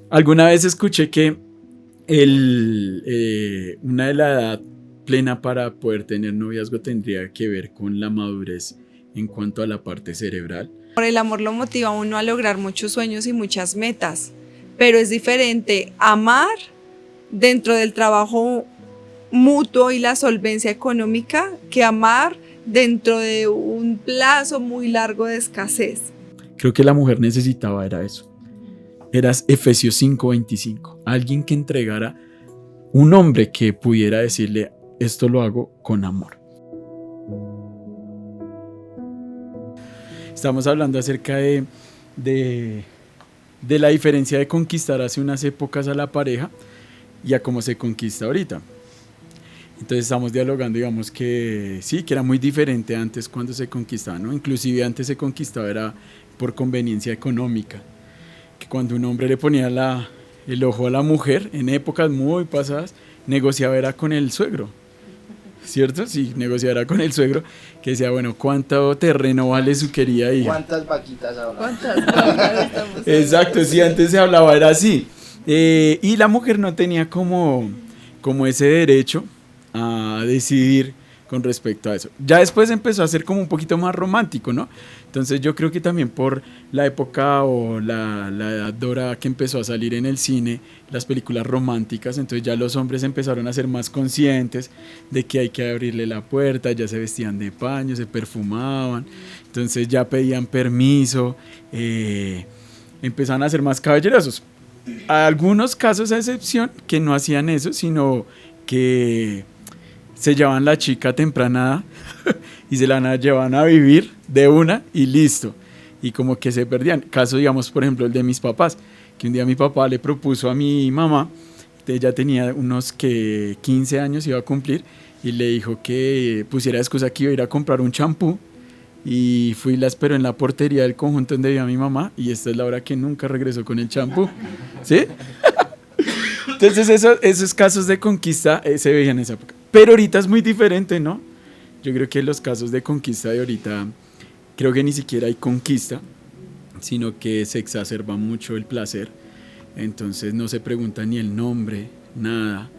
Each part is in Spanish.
Alguna vez escuché que una de la edad plena para poder tener noviazgo tendría que ver con la madurez en cuanto a la parte cerebral. Por el amor lo motiva a uno a lograr muchos sueños y muchas metas, pero es diferente amar dentro del trabajo mutuo y la solvencia económica que amar dentro de un plazo muy largo de escasez. Creo que la mujer necesitaba era eso. Eras Efesios 5:25. Alguien que entregara, un hombre que pudiera decirle, esto lo hago con amor. Estamos hablando acerca de la diferencia de conquistar hace unas épocas a la pareja y a cómo se conquista ahorita. Entonces estamos dialogando, digamos que sí, que era muy diferente antes cuando se conquistaba, ¿no? Inclusive antes se conquistaba era por conveniencia económica, que cuando un hombre le ponía el ojo a la mujer, en épocas muy pasadas, negociaba era con el suegro, ¿cierto? Sí, negociaba con el suegro, que decía, bueno, ¿cuánto terreno vale su querida hija? ¿Cuántas vaquitas hablan? ¿Cuántas vacas estamos Exacto, sí, antes se hablaba, era así. Y la mujer no tenía como ese derecho a decidir con respecto a eso. Ya después empezó a ser como un poquito más romántico, ¿no? Entonces yo creo que también por la época o la edad dorada que empezó a salir en el cine, las películas románticas, entonces ya los hombres empezaron a ser más conscientes de que hay que abrirle la puerta, ya se vestían de paño, se perfumaban, entonces ya pedían permiso, empezaron a ser más caballerosos. Algunos casos a excepción que no hacían eso, sino que se llevaban la chica temprana y se la llevaban a vivir de una y listo. Y como que se perdían. Caso, digamos, por ejemplo, el de mis papás, que un día mi papá le propuso a mi mamá, ella tenía unos 15 años, iba a cumplir, y le dijo que pusiera excusa que iba a ir a comprar un champú. Y fui y la esperó en la portería del conjunto donde vivía mi mamá, y esta es la hora que nunca regresó con el champú. ¿Sí? Entonces esos casos de conquista se veían en esa época. Pero ahorita es muy diferente, ¿no? Yo creo que los casos de conquista de ahorita, creo que ni siquiera hay conquista, sino que se exacerba mucho el placer. Entonces no se pregunta ni el nombre, nada,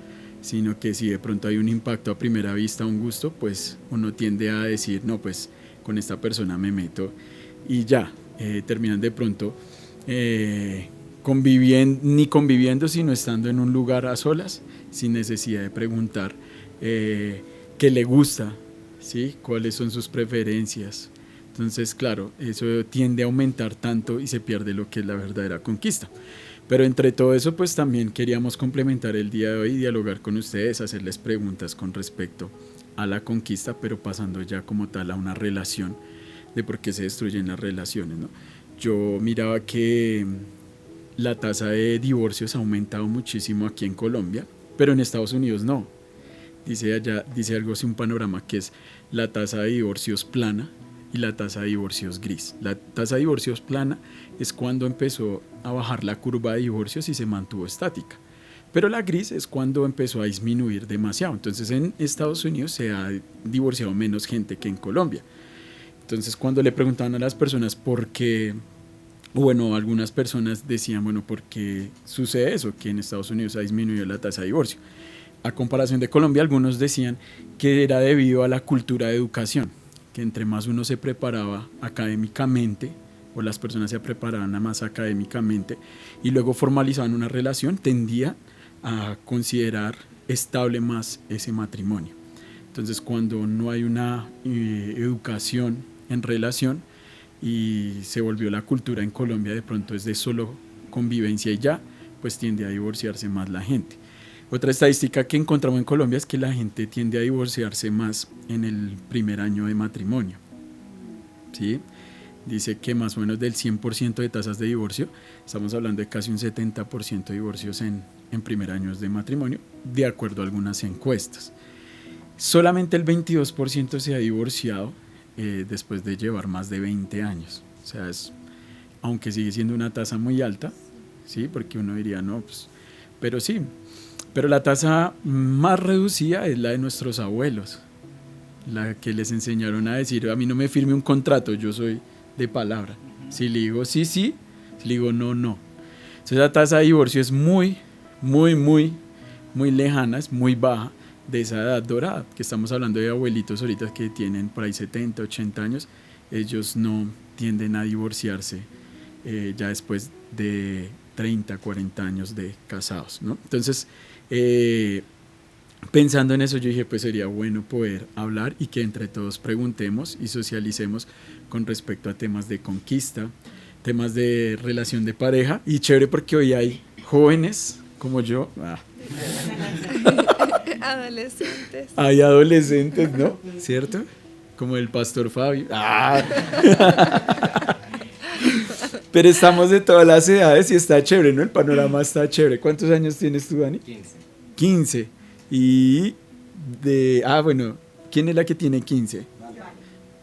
sino que si de pronto hay un impacto a primera vista, un gusto, pues uno tiende a decir, no, pues con esta persona me meto y ya, terminan de pronto ni conviviendo, sino estando en un lugar a solas, sin necesidad de preguntar qué le gusta, ¿sí? Cuáles son sus preferencias. Entonces, claro, eso tiende a aumentar tanto y se pierde lo que es la verdadera conquista. Pero entre todo eso, pues también queríamos complementar el día de hoy y dialogar con ustedes, hacerles preguntas con respecto a la conquista, pero pasando ya como tal a una relación, de por qué se destruyen las relaciones, ¿no? Yo miraba que la tasa de divorcios ha aumentado muchísimo aquí en Colombia, pero en Estados Unidos no. Dice allá, dice algo así, un panorama que es la tasa de divorcios plana y la tasa de divorcios gris. La tasa de divorcios plana es cuando empezó a bajar la curva de divorcios y se mantuvo estática. Pero la gris es cuando empezó a disminuir demasiado. Entonces en Estados Unidos se ha divorciado menos gente que en Colombia. Entonces cuando le preguntaban a las personas por qué, bueno, algunas personas decían, bueno, ¿por qué sucede eso? Que en Estados Unidos ha disminuido la tasa de divorcio. A comparación de Colombia, algunos decían que era debido a la cultura de educación, que entre más uno se preparaba académicamente, o las personas se preparaban más académicamente, y luego formalizaban una relación, tendía a considerar estable más ese matrimonio. Entonces, cuando no hay una educación en relación y se volvió la cultura en Colombia, de pronto es de solo convivencia y ya, pues tiende a divorciarse más la gente. Otra estadística que encontramos en Colombia es que la gente tiende a divorciarse más en el primer año de matrimonio, ¿sí? Dice que más o menos del 100% de tasas de divorcio, estamos hablando de casi un 70% de divorcios en primer años de matrimonio, de acuerdo a algunas encuestas. Solamente el 22% se ha divorciado después de llevar más de 20 años. O sea, aunque sigue siendo una tasa muy alta, ¿sí? Porque uno diría, no, pues, pero sí. Pero la tasa más reducida es la de nuestros abuelos, la que les enseñaron a decir, a mí no me firme un contrato, yo soy de palabra. Si le digo sí, sí, si le digo no, no. Entonces la tasa de divorcio es muy, muy, muy, muy lejana, es muy baja de esa edad dorada, que estamos hablando de abuelitos ahorita que tienen por ahí 70, 80 años, ellos no tienden a divorciarse ya después de 30, 40 años de casados, ¿no? Entonces, pensando en eso, yo dije, pues sería bueno poder hablar y que entre todos preguntemos y socialicemos con respecto a temas de conquista, temas de relación de pareja, y chévere porque hoy hay jóvenes como yo, Adolescentes. hay adolescentes, ¿no? ¿Cierto? Como el pastor Fabio. Pero estamos de todas las edades y está chévere, ¿no? El panorama está chévere. ¿Cuántos años tienes tú, Dani? 15. 15. Y bueno, ¿quién es la que tiene 15?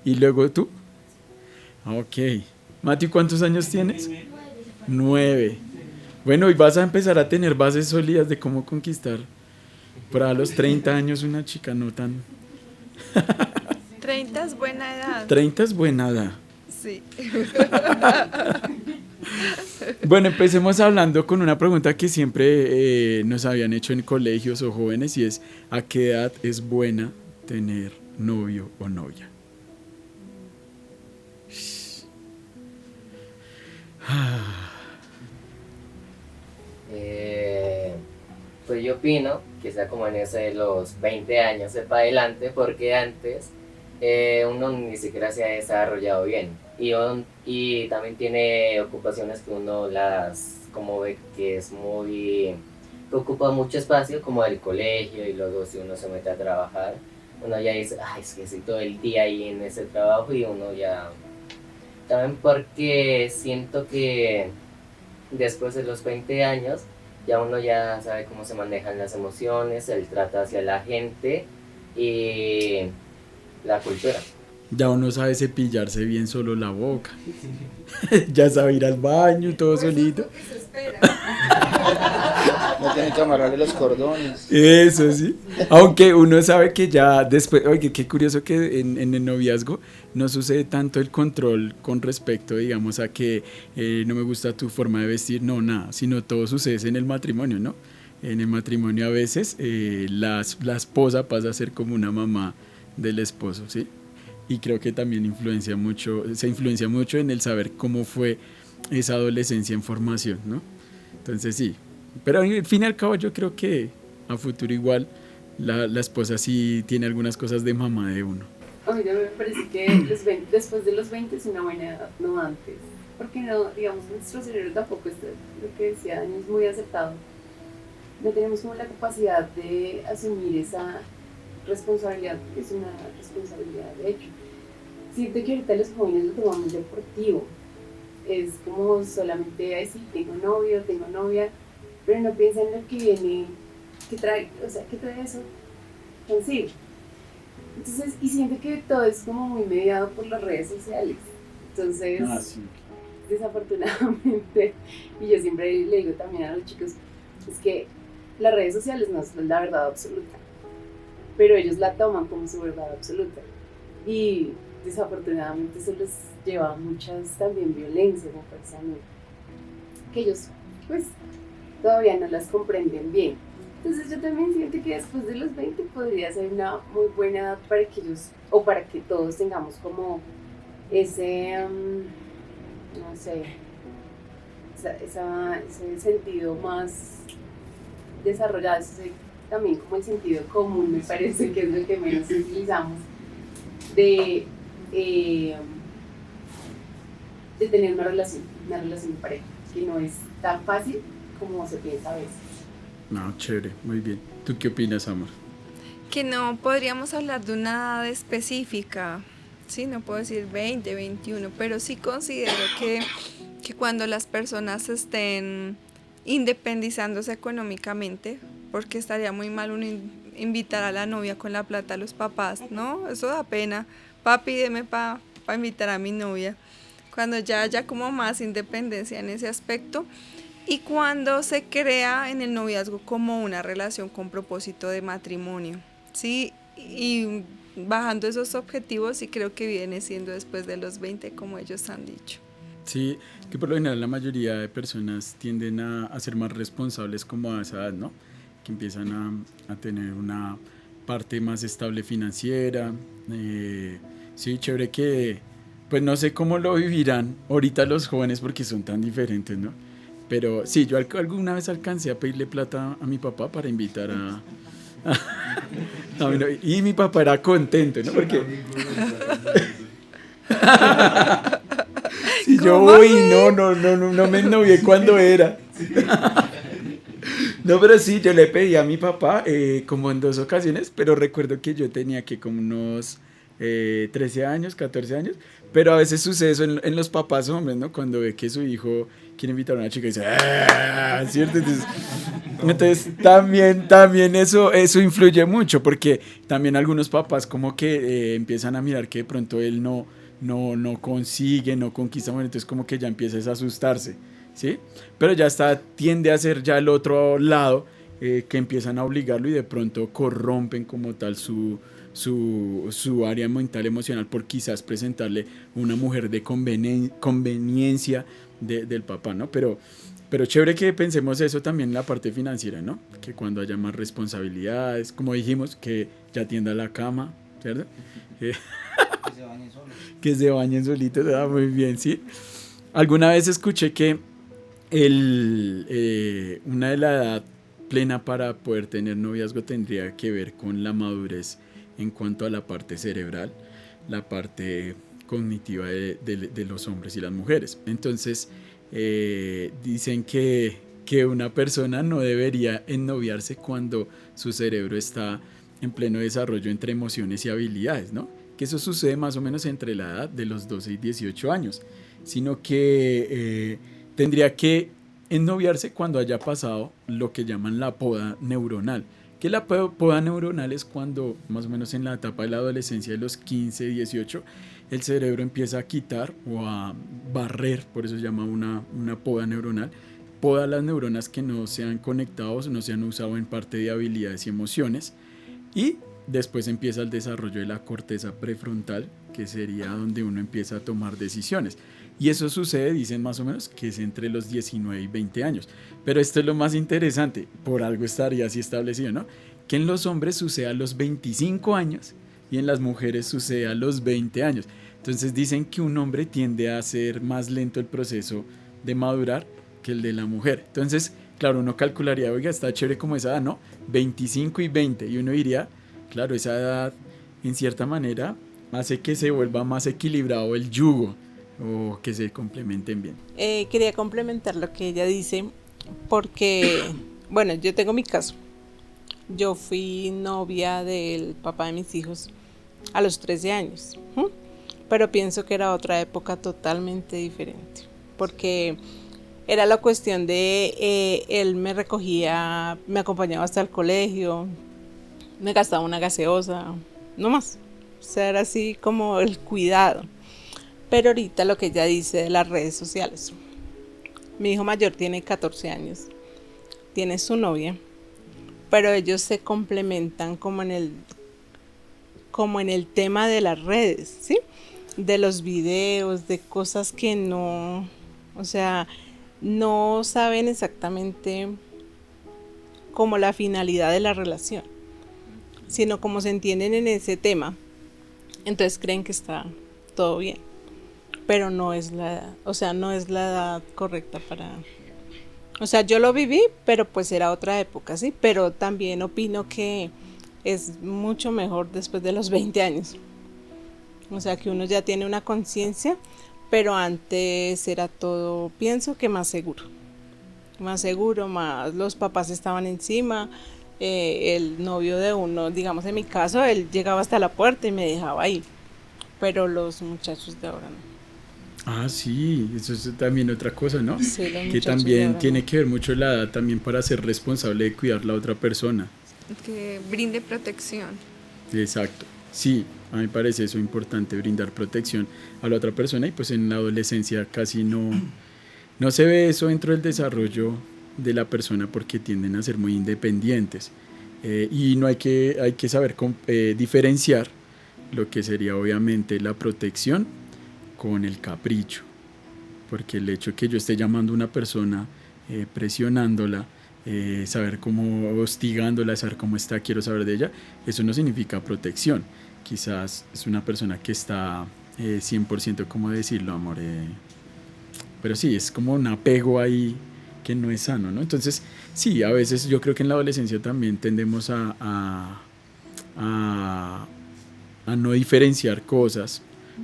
¿Y luego tú? Ok. Mati, ¿cuántos años tienes? 9. Bueno, y vas a empezar a tener bases sólidas de cómo conquistar para los 30 años una chica no tan... 30 es buena edad. 30 es buena edad. Sí. Bueno, empecemos hablando con una pregunta que siempre nos habían hecho en colegios o jóvenes, y es: ¿a qué edad es buena tener novio o novia? Pues yo opino que sea como en ese de los 20 años de para adelante, porque antes uno ni siquiera se ha desarrollado bien y también tiene ocupaciones que uno las como ve que es muy que ocupa mucho espacio, como el colegio, y luego si uno se mete a trabajar uno ya dice, ay, es que estoy todo el día ahí en ese trabajo, y uno ya también porque siento que después de los 20 años ya uno ya sabe cómo se manejan las emociones, el trato hacia la gente y la cultura. Ya uno sabe cepillarse bien solo la boca. Ya sabe ir al baño todo solito. No tienen que amarrarle los cordones. Eso sí. Aunque uno sabe que ya después, oye, qué curioso que en el noviazgo no sucede tanto el control con respecto, digamos, a que no me gusta tu forma de vestir, no, nada, sino todo sucede en el matrimonio, ¿no? En el matrimonio a veces la esposa pasa a ser como una mamá del esposo, ¿sí? Y creo que también se influencia mucho en el saber cómo fue esa adolescencia en formación, ¿no? Entonces sí, pero al fin y al cabo yo creo que a futuro igual la esposa sí tiene algunas cosas de mamá de uno. A mí también me parece que después de los 20 es una buena edad, no antes. Porque no, digamos, nuestro cerebro tampoco está, lo que decía Dani, es muy aceptado. No tenemos como la capacidad de asumir esa responsabilidad, porque es una responsabilidad de hecho. Siento que ahorita los jóvenes lo toman muy deportivo. Es como solamente, ay, sí, tengo novio, tengo novia, pero no piensan en lo que viene, que trae, o sea, que trae eso consigo. Entonces, y siento que todo es como muy mediado por las redes sociales. Entonces, Sí. desafortunadamente, y yo siempre le digo también a los chicos, es que las redes sociales no son la verdad absoluta, pero ellos la toman como su verdad absoluta. Y desafortunadamente eso les lleva a muchas también violencias, me parece a mí, que ellos pues todavía no las comprenden bien. Entonces yo también siento que después de los 20 podría ser una muy buena edad para que ellos, o para que todos tengamos como ese, no sé, ese sentido más desarrollado, también como el sentido común, me parece que es lo que menos utilizamos, de tener una relación de pareja, que no es tan fácil como se piensa a veces. No, chévere, muy bien. ¿Tú qué opinas, amor? Que no podríamos hablar de una edad específica, sí, no puedo decir 20, 21, pero sí considero que cuando las personas estén independizándose económicamente, porque estaría muy mal uno invitar a la novia con la plata a los papás, ¿no? Eso da pena. Papi, deme para invitar a mi novia. Cuando ya haya como más independencia en ese aspecto, y cuando se crea en el noviazgo como una relación con propósito de matrimonio, ¿sí? Y bajando esos objetivos, sí creo que viene siendo después de los 20, como ellos han dicho. Sí, que por lo general la mayoría de personas tienden a ser más responsables como a esa edad, ¿no? Que empiezan a tener una parte más estable financiera. Sí, chévere que, pues no sé cómo lo vivirán ahorita los jóvenes porque son tan diferentes, ¿no? Pero sí, yo alguna vez alcancé a pedirle plata a mi papá para invitar a mi novia. Y mi papá era contento, ¿no? Porque si yo ¿Cómo voy, así? no me ennovié cuando era. No, pero sí, yo le pedí a mi papá como en 2 ocasiones, pero recuerdo que yo tenía que como unos 13 años, 14 años, pero a veces sucede eso en los papás hombres, ¿no? Cuando ve que su hijo quiere invitar a una chica y dice, ¡ah! ¿Cierto? Entonces también eso influye mucho, porque también algunos papás como que empiezan a mirar que de pronto él no consigue, no conquista, bueno, entonces como que ya empieza a asustarse, ¿sí? Pero ya tiende a ser ya el otro lado, que empiezan a obligarlo y de pronto corrompen como tal su área mental emocional por quizás presentarle una mujer de conveniencia del papá, ¿no? Pero chévere que pensemos eso también en la parte financiera, ¿no? Que cuando haya más responsabilidades, como dijimos, que ya tienda la cama, ¿cierto? Que se bañen solos. Que se bañen solitos, muy bien, ¿sí? Alguna vez escuché que una de la edad plena para poder tener noviazgo tendría que ver con la madurez en cuanto a la parte cerebral, la parte cognitiva de los hombres y las mujeres. Entonces, dicen que una persona no debería ennoviarse cuando su cerebro está en pleno desarrollo entre emociones y habilidades, ¿no? Que eso sucede más o menos entre la edad de los 12 y 18 años, sino que tendría que ennoviarse cuando haya pasado lo que llaman la poda neuronal. Que la poda neuronal es cuando, más o menos en la etapa de la adolescencia de los 15, 18, el cerebro empieza a quitar o a barrer, por eso se llama una poda neuronal, poda las neuronas que no se han conectado, no se han usado en parte de habilidades y emociones, y después empieza el desarrollo de la corteza prefrontal, que sería donde uno empieza a tomar decisiones. Y eso sucede, dicen más o menos, que es entre los 19 y 20 años. Pero esto es lo más interesante, por algo estaría así establecido, ¿no? Que en los hombres sucede a los 25 años y en las mujeres sucede a los 20 años. Entonces dicen que un hombre tiende a ser más lento el proceso de madurar que el de la mujer. Entonces, claro, uno calcularía, oiga, está chévere como esa edad, ¿no? 25 y 20. Y uno diría, claro, esa edad, en cierta manera, hace que se vuelva más equilibrado el yugo o que se complementen bien. Quería complementar lo que ella dice porque, bueno, yo tengo mi caso. Yo fui novia del papá de mis hijos a los 13 años, pero pienso que era otra época totalmente diferente, porque era la cuestión de él me recogía, me acompañaba hasta el colegio, me gastaba una gaseosa, no más. O sea, era así como el cuidado. Pero ahorita lo que ella dice de las redes sociales. Mi hijo mayor tiene 14 años, tiene su novia, pero ellos se complementan como en el tema de las redes, ¿sí? De los videos, de cosas que no, o sea, no saben exactamente como la finalidad de la relación, sino como se entienden en ese tema, entonces creen que está todo bien. Pero no es la edad, o sea, no es la edad correcta para... O sea, yo lo viví, pero pues era otra época, ¿sí? Pero también opino que es mucho mejor después de los 20 años. O sea, que uno ya tiene una conciencia, pero antes era todo, pienso que más seguro. Más seguro, más los papás estaban encima, el novio de uno, digamos en mi caso, él llegaba hasta la puerta y me dejaba ahí. Pero los muchachos de ahora no. Ah, sí, eso es también otra cosa, ¿no? Sí, que también tiene que ver mucho la edad también para ser responsable de cuidar la otra persona. Que brinde protección. Exacto, sí, a mí me parece eso importante, brindar protección a la otra persona y pues en la adolescencia casi no se ve eso dentro del desarrollo de la persona porque tienden a ser muy independientes y no hay que saber diferenciar lo que sería obviamente la protección con el capricho, porque el hecho que yo esté llamando a una persona, presionándola, saber cómo, hostigándola, saber cómo está, quiero saber de ella, eso no significa protección. Quizás es una persona que está 100%, ¿cómo decirlo, amor? Pero sí, es como un apego ahí que no es sano, ¿no? Entonces, sí, a veces yo creo que en la adolescencia también tendemos a no diferenciar cosas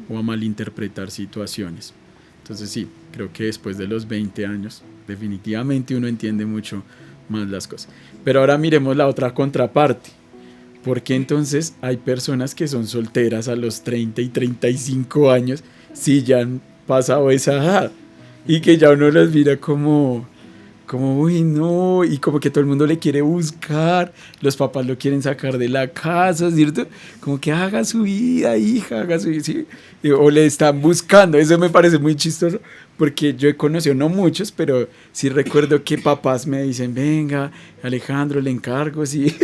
o a malinterpretar situaciones. Entonces sí, creo que después de los 20 años definitivamente uno entiende mucho más las cosas. Pero ahora miremos la otra contraparte. Porque entonces hay personas que son solteras a los 30 y 35 años si ya han pasado esa edad y que ya uno las mira como uy no, y como que todo el mundo le quiere buscar, los papás lo quieren sacar de la casa, ¿cierto? Como que haga su vida, hija, haga su vida, ¿sí? O le están buscando. Eso me parece muy chistoso porque yo he conocido, no muchos, pero sí recuerdo que papás me dicen, venga, Alejandro, le encargo, sí.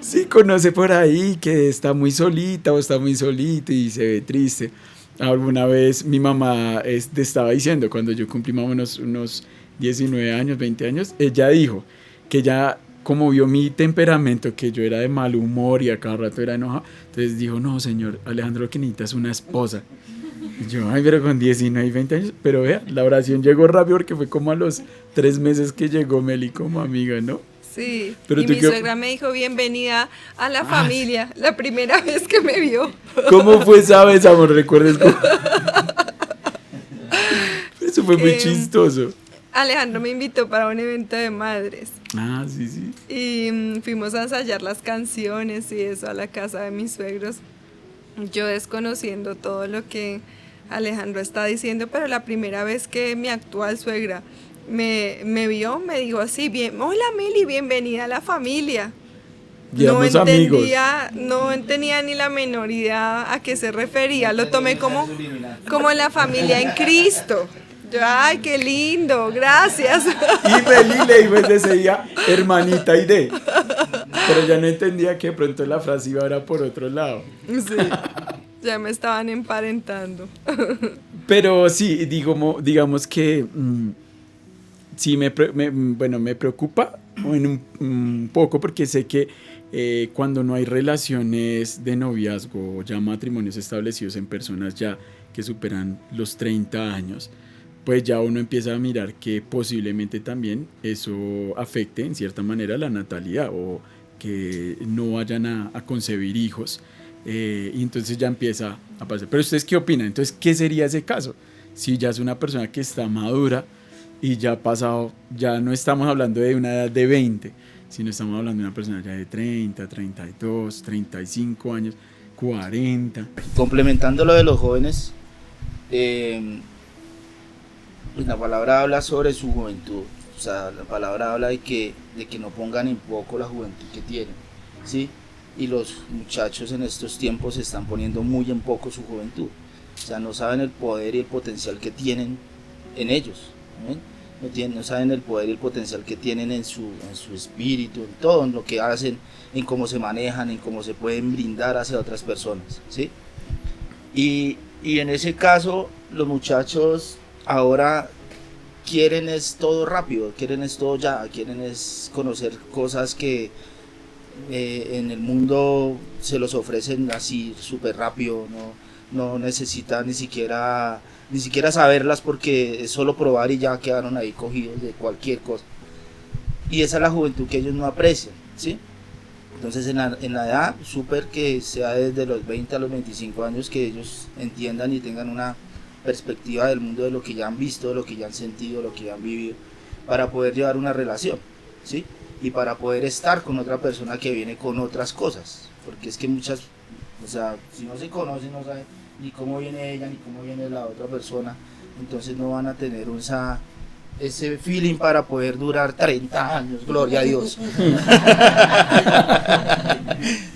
Sí, conoce por ahí que está muy solita o está muy solito y se ve triste. Alguna vez mi mamá estaba diciendo, cuando yo cumplí más o menos unos 19 años, 20 años, ella dijo que ya como vio mi temperamento, que yo era de mal humor y a cada rato era enojado, entonces dijo, no señor, Alejandro, lo que necesita es una esposa. Y yo, ay, pero con 19 y 20 años, pero vea, la oración llegó rápido porque fue como a los 3 meses que llegó Meli como amiga, ¿no? Sí, pero y mi suegra me dijo, bienvenida a la familia, la primera vez que me vio. ¿Cómo fue esa vez, amor? ¿Recuerdas cómo? Eso fue muy chistoso. Alejandro me invitó para un evento de madres. Ah, sí, sí. Y fuimos a ensayar las canciones y eso a la casa de mis suegros. Yo desconociendo todo lo que Alejandro está diciendo, pero la primera vez que mi actual suegra me vio, me dijo así, bien, hola Meli, bienvenida a la familia. No entendía ni la menor idea a qué se refería, lo tomé como la familia en Cristo. Yo, ay, qué lindo, gracias. Y Meli le dijo desde ese día, hermanita Aide. Pero ya no entendía que de pronto la frase iba ahora por otro lado. Sí, ya me estaban emparentando. Pero sí, digamos que sí me preocupa un poco porque sé que cuando no hay relaciones de noviazgo o ya matrimonios establecidos en personas ya que superan los 30 años, pues ya uno empieza a mirar que posiblemente también eso afecte en cierta manera la natalidad o que no vayan a concebir hijos, y entonces ya empieza a pasar. Pero ¿ustedes qué opinan? Entonces, ¿qué sería ese caso? Si ya es una persona que está madura y ya ha pasado, ya no estamos hablando de una edad de 20, sino estamos hablando de una persona ya de 30, 32, 35 años, 40. Complementando lo de los jóvenes, pues la palabra habla sobre su juventud, o sea, la palabra habla de que no pongan en poco la juventud que tienen, ¿sí? Y los muchachos en estos tiempos se están poniendo muy en poco su juventud, o sea, no saben el poder y el potencial que tienen en ellos, no saben el poder y el potencial que tienen en su espíritu, en todo, en lo que hacen, en cómo se manejan, en cómo se pueden brindar hacia otras personas, ¿sí? Y en ese caso, los muchachos ahora quieren es todo rápido, quieren es todo ya, quieren es conocer cosas que en el mundo se los ofrecen así súper rápido, no necesitan ni siquiera saberlas porque es solo probar y ya quedaron ahí cogidos de cualquier cosa. Y esa es la juventud que ellos no aprecian, ¿sí? Entonces en la edad súper que sea desde los 20 a los 25 años que ellos entiendan y tengan una perspectiva del mundo, de lo que ya han visto, de lo que ya han sentido, de lo que ya han vivido, para poder llevar una relación, ¿sí? Y para poder estar con otra persona que viene con otras cosas, porque es que muchas, o sea, si no se conocen, no saben ni cómo viene ella, ni cómo viene la otra persona, entonces no van a tener ese feeling para poder durar 30 años, gloria a Dios.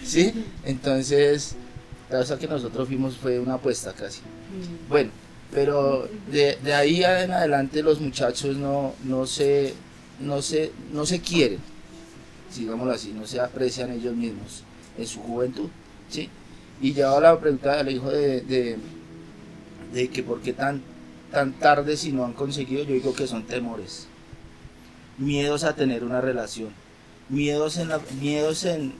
¿Sí? Entonces, la cosa que nosotros fuimos fue una apuesta casi. Bueno, pero de ahí en adelante los muchachos no se quieren, digámoslo así, no se aprecian ellos mismos en su juventud, ¿sí? Y llevaba la pregunta al hijo de que por qué tan tan tarde si no han conseguido, yo digo que son temores, miedos a tener una relación, miedos en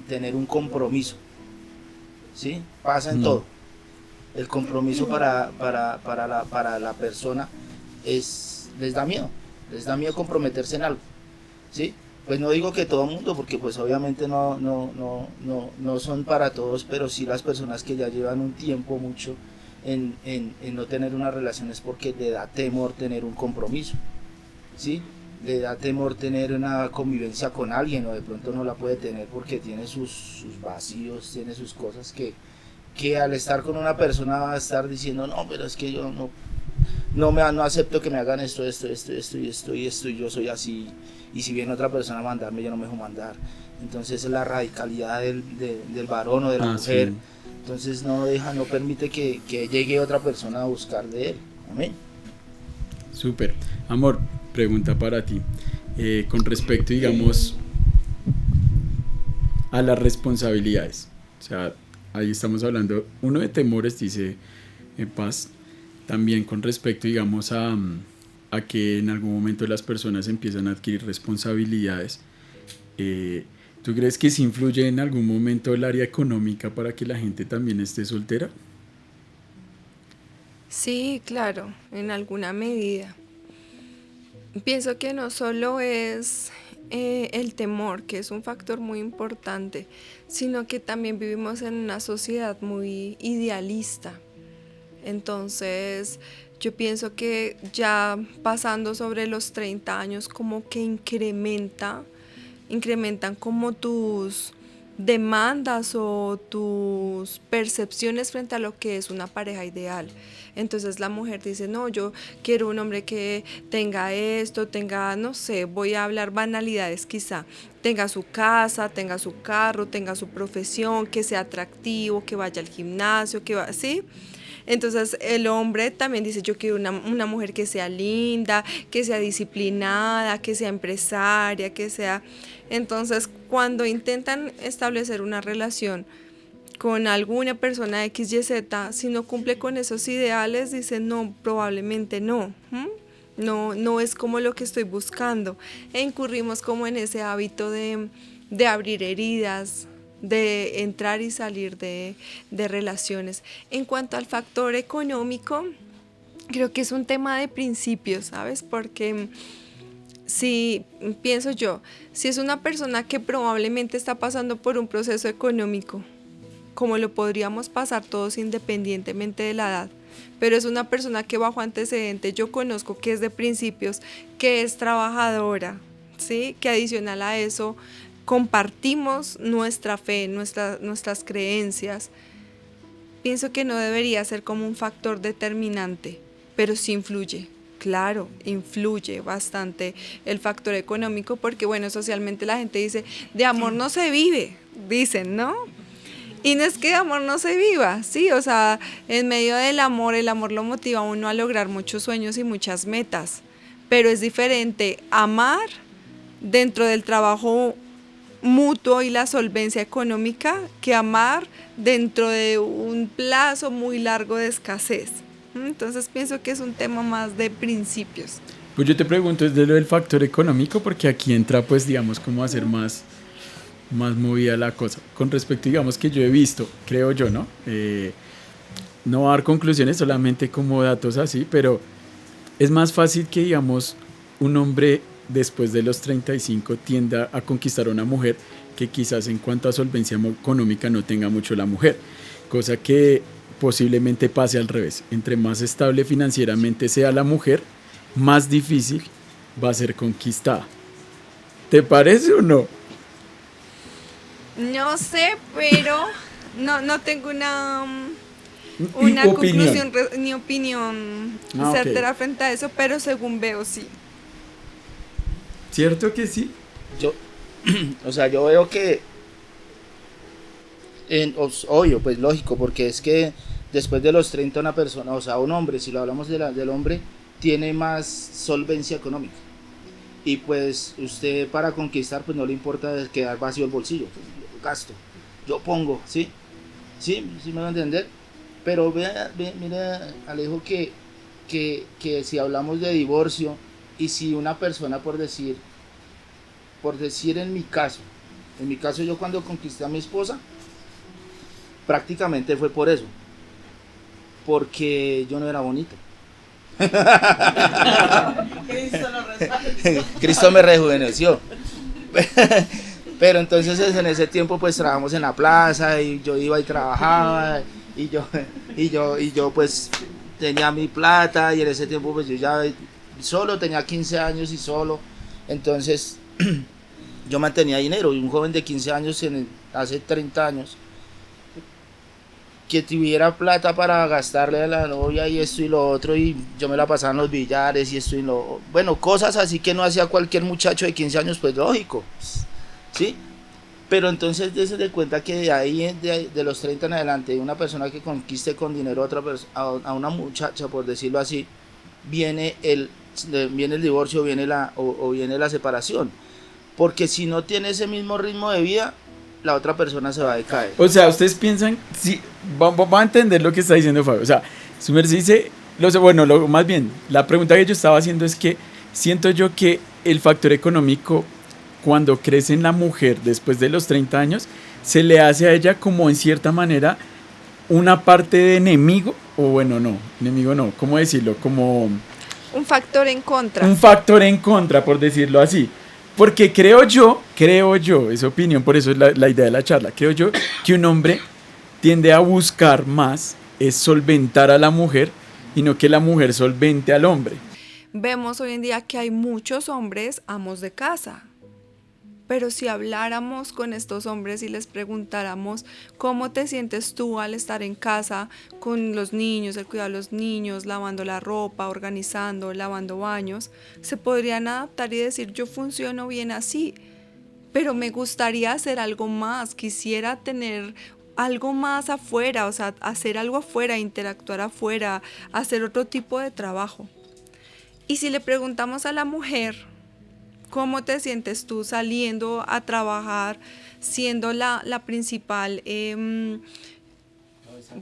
tener un compromiso, ¿sí? Pasa en todo. El compromiso para la persona les da miedo comprometerse en algo, ¿sí? Pues no digo que todo el mundo, porque pues obviamente no son para todos, pero sí las personas que ya llevan un tiempo mucho en no tener una relación es porque le da temor tener un compromiso, ¿sí? Le da temor tener una convivencia con alguien, o de pronto no la puede tener porque tiene sus vacíos, tiene sus cosas que al estar con una persona va a estar diciendo, no, pero es que yo no acepto que me hagan esto, y yo soy así, y si viene otra persona a mandarme, yo no me dejo mandar. Entonces la radicalidad del varón o de la mujer, sí. Entonces no permite que llegue otra persona a buscar de él. Amén. Súper. Amor, pregunta para ti. Con respecto, digamos, a las responsabilidades. O sea, ahí estamos hablando, uno de temores, dice Paz, también con respecto, digamos, a que en algún momento las personas empiezan a adquirir responsabilidades. ¿Tú crees que sí influye en algún momento el área económica para que la gente también esté soltera? Sí, claro, en alguna medida. Pienso que no solo es el temor, que es un factor muy importante, sino que también vivimos en una sociedad muy idealista. Entonces, yo pienso que ya pasando sobre los 30 años como que incrementan como tus demandas o tus percepciones frente a lo que es una pareja ideal. Entonces la mujer dice, no, yo quiero un hombre que tenga esto, tenga, no sé, voy a hablar banalidades quizá, tenga su casa, tenga su carro, tenga su profesión, que sea atractivo, que vaya al gimnasio, ¿sí? Entonces el hombre también dice, yo quiero una mujer que sea linda, que sea disciplinada, que sea empresaria, que sea... Entonces cuando intentan establecer una relación con alguna persona X, Y, Z, si no cumple con esos ideales, dicen no, probablemente no. No es como lo que estoy buscando. E incurrimos como en ese hábito de abrir heridas, de entrar y salir de relaciones. En cuanto al factor económico, creo que es un tema de principios, ¿sabes? Porque si pienso yo, si es una persona que probablemente está pasando por un proceso económico, como lo podríamos pasar todos independientemente de la edad, pero es una persona que bajo antecedentes yo conozco que es de principios, que es trabajadora, ¿sí? Que adicional a eso compartimos nuestra fe, nuestras creencias. Pienso que no debería ser como un factor determinante, pero sí influye. Claro, influye bastante el factor económico porque, bueno, socialmente la gente dice, de amor no se vive, dicen, ¿no? Y no es que de amor no se viva, sí, o sea, en medio del amor, el amor lo motiva a uno a lograr muchos sueños y muchas metas, pero es diferente amar dentro del trabajo mutuo y la solvencia económica que amar dentro de un plazo muy largo de escasez. Entonces pienso que es un tema más de principios. Pues yo te pregunto desde lo del factor económico porque aquí entra pues digamos como a ser más movida la cosa. Con respecto digamos que yo he visto, creo yo, ¿no? No dar conclusiones solamente como datos así, pero es más fácil que digamos un hombre después de los 35 tienda a conquistar a una mujer que quizás en cuanto a solvencia económica no tenga mucho la mujer, cosa que posiblemente pase al revés. Entre más estable financieramente sea la mujer, más difícil va a ser conquistada. ¿Te parece o no? No sé, pero no tengo una opinión. Conclusión ni opinión certera frente a eso, pero según veo, sí. ¿Cierto que sí? Yo veo que obvio, pues lógico, porque es que después de los 30 una persona, o sea, un hombre, si lo hablamos del hombre, tiene más solvencia económica. Y pues usted para conquistar, pues no le importa quedar vacío el bolsillo, pues, yo gasto, yo pongo, ¿sí? ¿Sí? ¿Sí me va a entender? Pero mira, Alejo, que si hablamos de divorcio y si una persona, por decir en mi caso yo cuando conquisté a mi esposa, prácticamente fue por eso, porque yo no era bonito. Cristo me rejuveneció. Pero entonces en ese tiempo pues trabajamos en la plaza y yo iba y trabajaba y yo pues tenía mi plata y en ese tiempo pues yo ya solo tenía 15 años y solo, entonces yo mantenía dinero, y un joven de 15 años hace 30 años que tuviera plata para gastarle a la novia y esto y lo otro, y yo me la pasaba en los billares y esto y lo... Bueno, cosas así que no hacía cualquier muchacho de 15 años, pues lógico, ¿sí? Pero entonces dése de cuenta que de ahí, de los 30 en adelante, una persona que conquiste con dinero a una muchacha, por decirlo así, viene el divorcio, viene la separación. Porque si no tiene ese mismo ritmo de vida, la otra persona se va a decaer. O sea, ustedes piensan, sí, vamos a entender lo que está diciendo Fabio. O sea, su merced dice, más bien, la pregunta que yo estaba haciendo es que siento yo que el factor económico, cuando crece en la mujer después de los 30 años, se le hace a ella como en cierta manera una parte de enemigo, o bueno, no, enemigo no, ¿cómo decirlo? Como... Un factor en contra. Un factor en contra, por decirlo así. Porque creo yo, es opinión, por eso es la idea de la charla, creo yo que un hombre tiende a buscar más, es solventar a la mujer, y no que la mujer solvente al hombre. Vemos hoy en día que hay muchos hombres amos de casa. Pero si habláramos con estos hombres y les preguntáramos cómo te sientes tú al estar en casa con los niños, el cuidado de los niños, lavando la ropa, organizando, lavando baños, se podrían adaptar y decir yo funciono bien así, pero me gustaría hacer algo más, quisiera tener algo más afuera, o sea, hacer algo afuera, interactuar afuera, hacer otro tipo de trabajo. Y si le preguntamos a la mujer, ¿cómo te sientes tú saliendo a trabajar, siendo la principal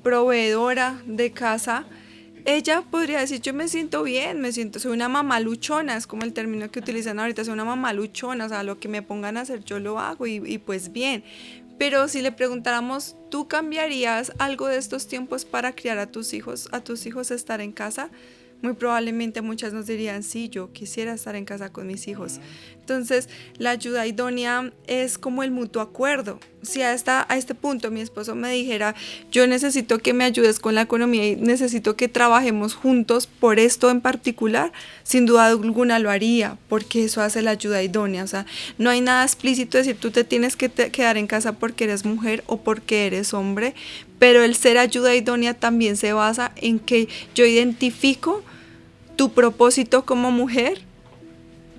proveedora de casa? Ella podría decir, yo me siento bien, soy una mamá luchona, es como el término que utilizan ahorita, soy una mamá luchona, o sea, lo que me pongan a hacer yo lo hago y pues bien. Pero si le preguntáramos, ¿tú cambiarías algo de estos tiempos para criar a tus hijos estar en casa? Muy probablemente muchas nos dirían, sí, yo quisiera estar en casa con mis hijos. Entonces, la ayuda idónea es como el mutuo acuerdo. Si a este punto mi esposo me dijera, yo necesito que me ayudes con la economía y necesito que trabajemos juntos por esto en particular, sin duda alguna lo haría, porque eso hace la ayuda idónea. O sea, no hay nada explícito de decir, tú te tienes que quedar en casa porque eres mujer o porque eres hombre, pero el ser ayuda idónea también se basa en que yo identifico tu propósito como mujer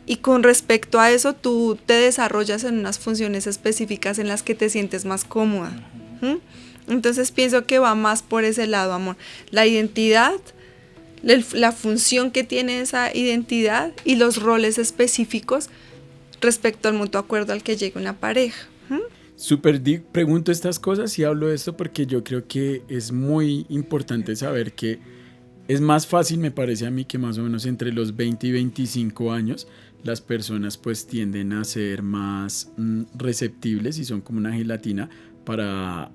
y con respecto a eso tú te desarrollas en unas funciones específicas en las que te sientes más cómoda. Entonces pienso que va más por ese lado, amor. La identidad, la función que tiene esa identidad y los roles específicos respecto al mutuo acuerdo al que llegue una pareja. Super Dick, pregunto estas cosas y hablo de esto porque yo creo que es muy importante saber que es más fácil, me parece a mí, que más o menos entre los 20 y 25 años las personas pues tienden a ser más receptibles y son como una gelatina para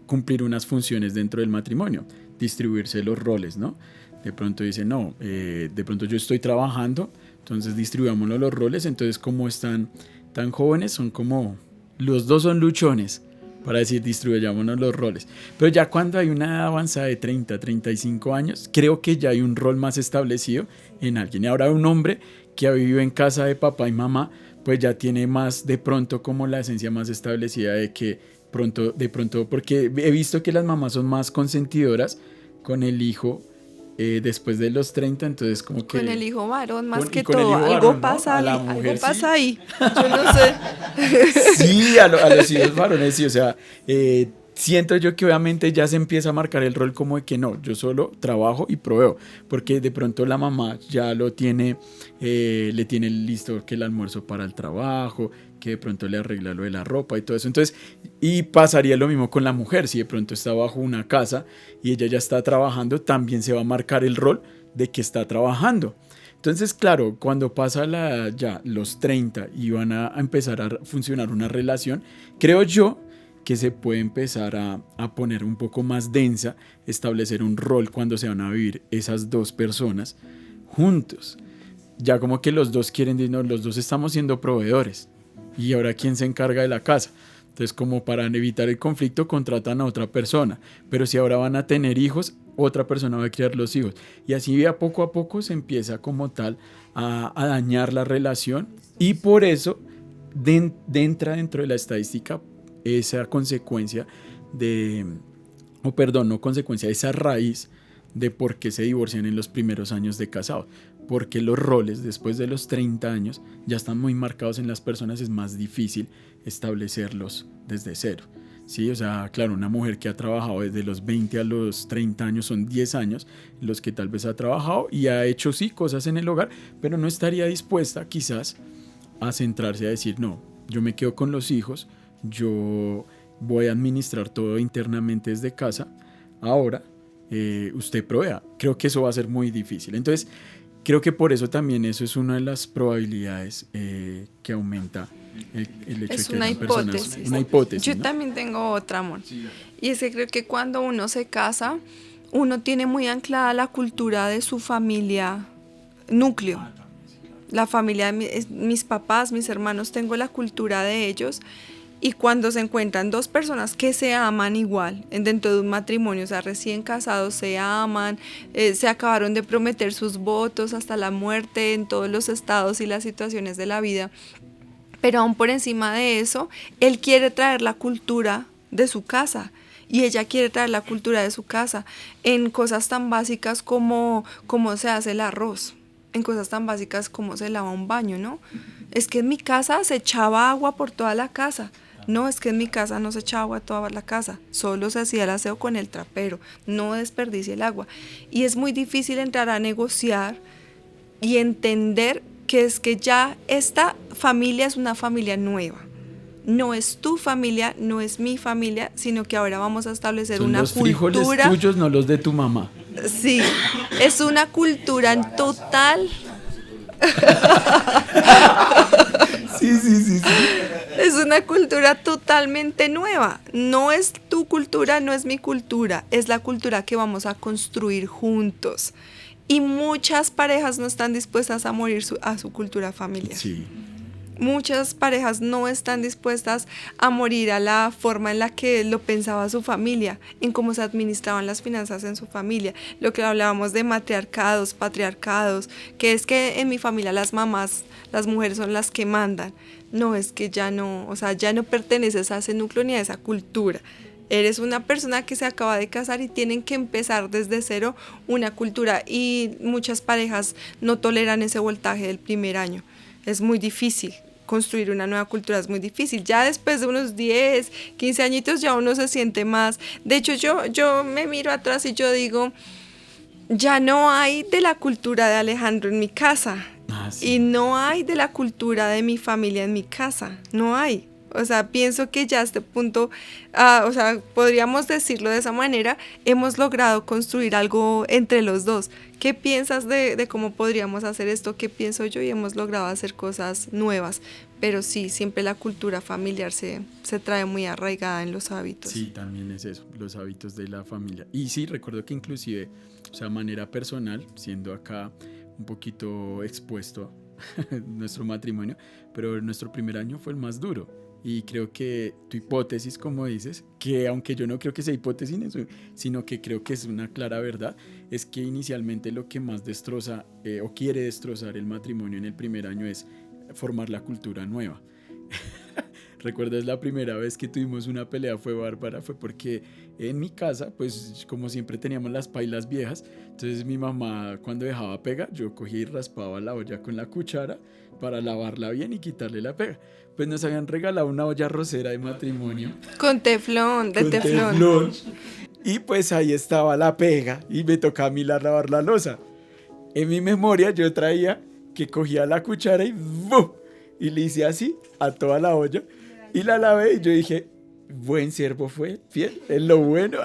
cumplir unas funciones dentro del matrimonio, distribuirse los roles, ¿no? De pronto dicen, no, de pronto yo estoy trabajando, entonces distribuyámonos los roles, entonces como están tan jóvenes, son como... Los dos son luchones, para decir distribuyámonos los roles. Pero ya cuando hay una edad avanzada de 30, 35 años, creo que ya hay un rol más establecido en alguien. Y ahora un hombre que ha vivido en casa de papá y mamá, pues ya tiene más de pronto como la esencia más establecida de que de pronto, porque he visto que las mamás son más consentidoras con el hijo después de los 30, entonces como que... Con el hijo varón más que todo, varón, algo ¿no? pasa, Mujer, algo pasa sí. ahí, yo no sé. Sí, a los hijos varones, sí, o sea, siento yo que obviamente ya se empieza a marcar el rol como de que no, yo solo trabajo y proveo, porque de pronto la mamá ya lo tiene, le tiene listo que el almuerzo para el trabajo, que de pronto le arregla lo de la ropa y todo eso. Entonces, y pasaría lo mismo con la mujer, si de pronto está bajo una casa y ella ya está trabajando, también se va a marcar el rol de que está trabajando. Entonces, claro, cuando pasa ya los 30 y van a empezar a funcionar una relación, creo yo que se puede empezar a poner un poco más densa, establecer un rol cuando se van a vivir esas dos personas juntos. Ya como que los dos quieren decir, no, los dos estamos siendo proveedores. ¿Y ahora quién se encarga de la casa? Entonces, como para evitar el conflicto, contratan a otra persona. Pero si ahora van a tener hijos, otra persona va a criar los hijos. Y así a poco se empieza como tal a dañar la relación. Y por eso entra dentro de la estadística esa consecuencia esa raíz de por qué se divorcian en los primeros años de casado. Porque los roles después de los 30 años ya están muy marcados en las personas, es más difícil establecerlos desde cero. Sí, o sea, claro, una mujer que ha trabajado desde los 20 a los 30 años son 10 años los que tal vez ha trabajado y ha hecho sí cosas en el hogar, pero no estaría dispuesta quizás a centrarse a decir, no, yo me quedo con los hijos, yo voy a administrar todo internamente desde casa, ahora usted provea. Creo que eso va a ser muy difícil. Entonces, creo que por eso también eso es una de las probabilidades que aumenta el hecho Es de que una hayan personas. hipótesis. Una hipótesis, Yo ¿no? también tengo otra, amor. Y es que creo que cuando uno se casa, uno tiene muy anclada la cultura de su familia núcleo. La familia de mis papás, mis hermanos, tengo la cultura de ellos. Y cuando se encuentran dos personas que se aman igual dentro de un matrimonio, o sea, recién casados se aman, se acabaron de prometer sus votos hasta la muerte en todos los estados y las situaciones de la vida, pero aún por encima de eso, él quiere traer la cultura de su casa y ella quiere traer la cultura de su casa en cosas tan básicas como cómo se hace el arroz, en cosas tan básicas como se lava un baño, ¿no? Es que en mi casa se echaba agua por toda la casa. No, es que en mi casa no se echaba agua toda la casa, solo se hacía el aseo con el trapero, no desperdicie el agua. Y es muy difícil entrar a negociar y entender que es que ya esta familia es una familia nueva. No es tu familia, no es mi familia, sino que ahora vamos a establecer Son una los frijoles cultura. tuyos, no los de tu mamá. Sí, es una cultura en total. Sí. Es una cultura totalmente nueva. No es tu cultura, no es mi cultura. Es la cultura que vamos a construir juntos. Y muchas parejas no están dispuestas a morir a su cultura familiar. Sí. Muchas parejas no están dispuestas a morir a la forma en la que lo pensaba su familia, en cómo se administraban las finanzas en su familia. Lo que hablábamos de matriarcados, patriarcados, que es que en mi familia las mamás, las mujeres son las que mandan. No, es que ya no, o sea, ya no perteneces a ese núcleo ni a esa cultura. Eres una persona que se acaba de casar y tienen que empezar desde cero una cultura, y muchas parejas no toleran ese voltaje del primer año. Es muy difícil. Construir una nueva cultura es muy difícil. Ya después de unos 10, 15 añitos ya uno se siente más. De hecho, yo me miro atrás y yo digo, ya no hay de la cultura de Alejandro en mi casa. Sí. Y no hay de la cultura de mi familia en mi casa. No hay. O sea, pienso que ya a este punto, o sea, podríamos decirlo de esa manera, hemos logrado construir algo entre los dos. ¿Qué piensas de cómo podríamos hacer esto? ¿Qué pienso yo? Y hemos logrado hacer cosas nuevas. Pero sí, siempre la cultura familiar se trae muy arraigada en los hábitos. Sí, también es eso, los hábitos de la familia. Y sí, recuerdo que inclusive, o sea, manera personal, siendo acá un poquito expuesto a nuestro matrimonio, pero nuestro primer año fue el más duro. Y creo que tu hipótesis, como dices, que aunque yo no creo que sea hipótesis, sino que creo que es una clara verdad, es que inicialmente lo que más destroza o quiere destrozar el matrimonio en el primer año es formar la cultura nueva. Recuerdo es la primera vez que tuvimos una pelea, fue bárbara, fue porque en mi casa, pues como siempre teníamos las pailas viejas, entonces mi mamá cuando dejaba pega, yo cogía y raspaba la olla con la cuchara para lavarla bien y quitarle la pega. Pues nos habían regalado una olla arrocera de matrimonio. Con teflón, de Con teflón. Y pues ahí estaba la pega y me tocaba a mí lavar la loza. En mi memoria yo traía que cogía la cuchara y ¡bum! Y le hice así a toda la olla y la lavé y yo dije, buen siervo fue, fiel, es lo bueno.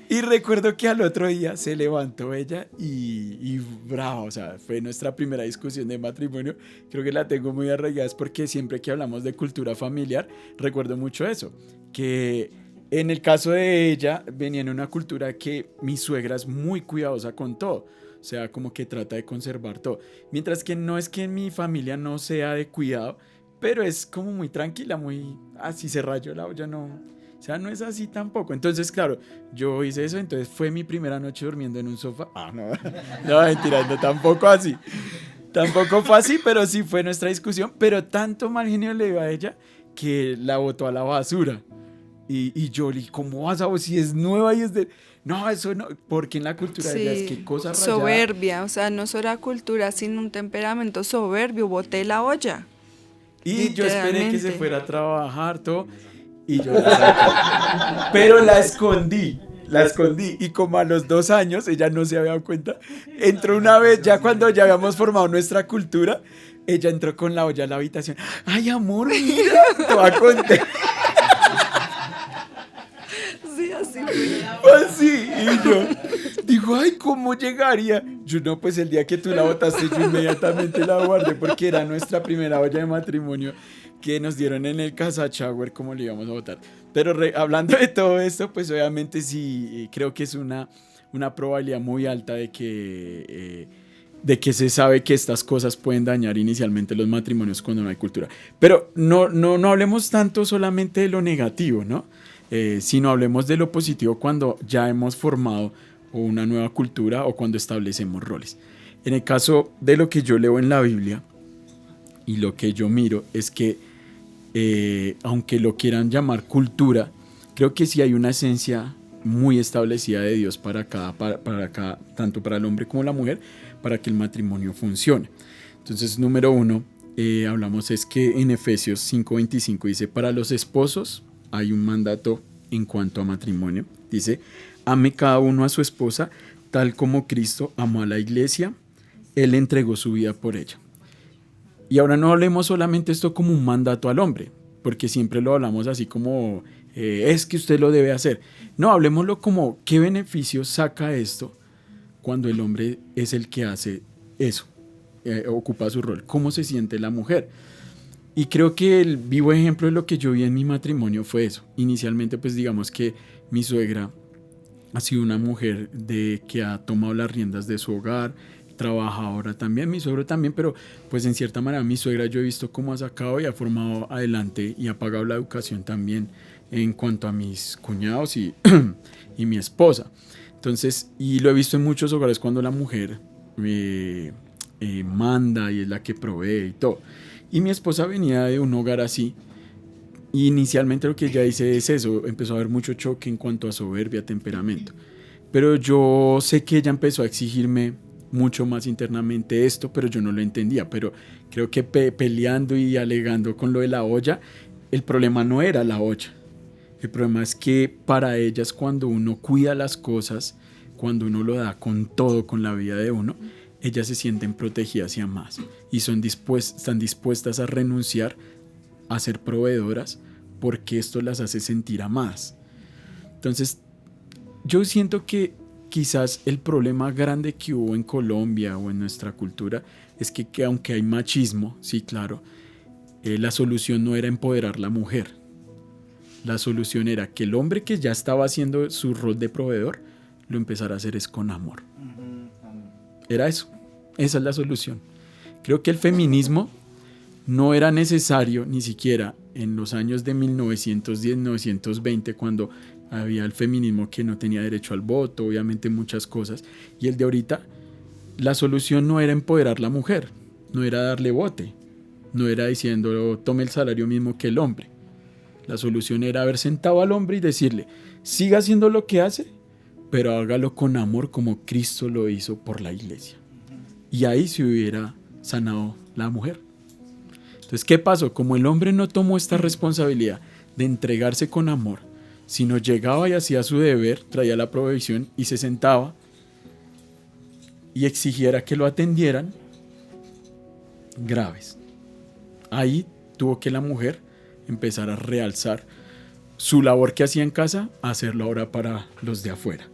Y recuerdo que al otro día se levantó ella y brava, o sea, fue nuestra primera discusión de matrimonio. Creo que la tengo muy arraigada, es porque siempre que hablamos de cultura familiar, recuerdo mucho eso, que en el caso de ella venía en una cultura que mi suegra es muy cuidadosa con todo, o sea, como que trata de conservar todo, mientras que no es que en mi familia no sea de cuidado, pero es como muy tranquila, muy así se rayó la olla, no. O sea, no es así tampoco. Entonces, claro, yo hice eso, entonces fue mi primera noche durmiendo en un sofá. No, mentira, no, tampoco así. Tampoco fue así, pero sí fue nuestra discusión. Pero tanto mal genio le dio a ella que la botó a la basura. Y yo le dije, ¿cómo vas a vos si es nueva y es de...? No, eso no, porque en la cultura de ella es que cosa rayada. Soberbia, o sea, no solo era cultura, sino un temperamento soberbio, boté la olla. Y yo esperé que se fuera a trabajar, todo. Y yo la saqué. Pero la escondí. Y como a los 2 años, ella no se había dado cuenta, entró una vez, ya cuando ya habíamos formado nuestra cultura, ella entró con la olla a la habitación. Ay, amor, mira, te voy a contar. Sí, así fue. Así, y yo digo, ay, ¿cómo llegaría? Yo no, pues el día que tú la botaste, yo inmediatamente la guardé porque era nuestra primera olla de matrimonio que nos dieron en el casa shower, como le íbamos a votar. Pero hablando de todo esto, pues obviamente sí, creo que es una probabilidad muy alta de que se sabe que estas cosas pueden dañar inicialmente los matrimonios cuando no hay cultura. Pero no hablemos tanto solamente de lo negativo, ¿no? Sino hablemos de lo positivo cuando ya hemos formado una nueva cultura o cuando establecemos roles. En el caso de lo que yo leo en la Biblia y lo que yo miro es que aunque lo quieran llamar cultura, creo que sí hay una esencia muy establecida de Dios para cada, tanto para el hombre como la mujer, para que el matrimonio funcione. Entonces, número 1, hablamos es que en Efesios 5:25 dice, para los esposos hay un mandato en cuanto a matrimonio. Dice, ame cada uno a su esposa, tal como Cristo amó a la iglesia, Él entregó su vida por ella. Y ahora no hablemos solamente esto como un mandato al hombre, porque siempre lo hablamos así como, es que usted lo debe hacer. No, hablemoslo como, ¿qué beneficios saca esto cuando el hombre es el que hace eso? Ocupa su rol. ¿Cómo se siente la mujer? Y creo que el vivo ejemplo de lo que yo vi en mi matrimonio fue eso. Inicialmente, pues digamos que mi suegra ha sido una mujer que ha tomado las riendas de su hogar, trabaja ahora también, mi suegro también, pero pues en cierta manera mi suegra yo he visto cómo ha sacado y ha formado adelante y ha pagado la educación también en cuanto a mis cuñados y mi esposa. Entonces, y lo he visto en muchos hogares cuando la mujer manda y es la que provee y todo. Y mi esposa venía de un hogar así. Y inicialmente lo que ella dice es eso, empezó a haber mucho choque en cuanto a soberbia, temperamento. Pero yo sé que ella empezó a exigirme mucho más internamente esto, pero yo no lo entendía. Pero creo que peleando y alegando con lo de la olla, el problema no era la olla. El problema es que para ellas cuando uno cuida las cosas, cuando uno lo da con todo, con la vida de uno, ellas se sienten protegidas y amadas y están dispuestas a renunciar a ser proveedoras porque esto las hace sentir amadas. Entonces, yo siento que quizás el problema grande que hubo en Colombia o en nuestra cultura es que aunque hay machismo, sí, claro, la solución no era empoderar a la mujer. La solución era que el hombre que ya estaba haciendo su rol de proveedor lo empezara a hacer es con amor. Era eso. Esa es la solución. Creo que el feminismo no era necesario ni siquiera en los años de 1910, 1920, cuando había el feminismo que no tenía derecho al voto, obviamente muchas cosas. Y el de ahorita, la solución no era empoderar a la mujer, no era darle bote, no era diciendo tome el salario mismo que el hombre. La solución era haber sentado al hombre y decirle, siga haciendo lo que hace, pero hágalo con amor como Cristo lo hizo por la iglesia. Y ahí se hubiera sanado la mujer. Entonces, ¿qué pasó? Como el hombre no tomó esta responsabilidad de entregarse con amor, sino llegaba y hacía su deber, traía la provisión y se sentaba y exigiera que lo atendieran, graves. Ahí tuvo que la mujer empezar a realzar su labor que hacía en casa, a hacerlo ahora para los de afuera.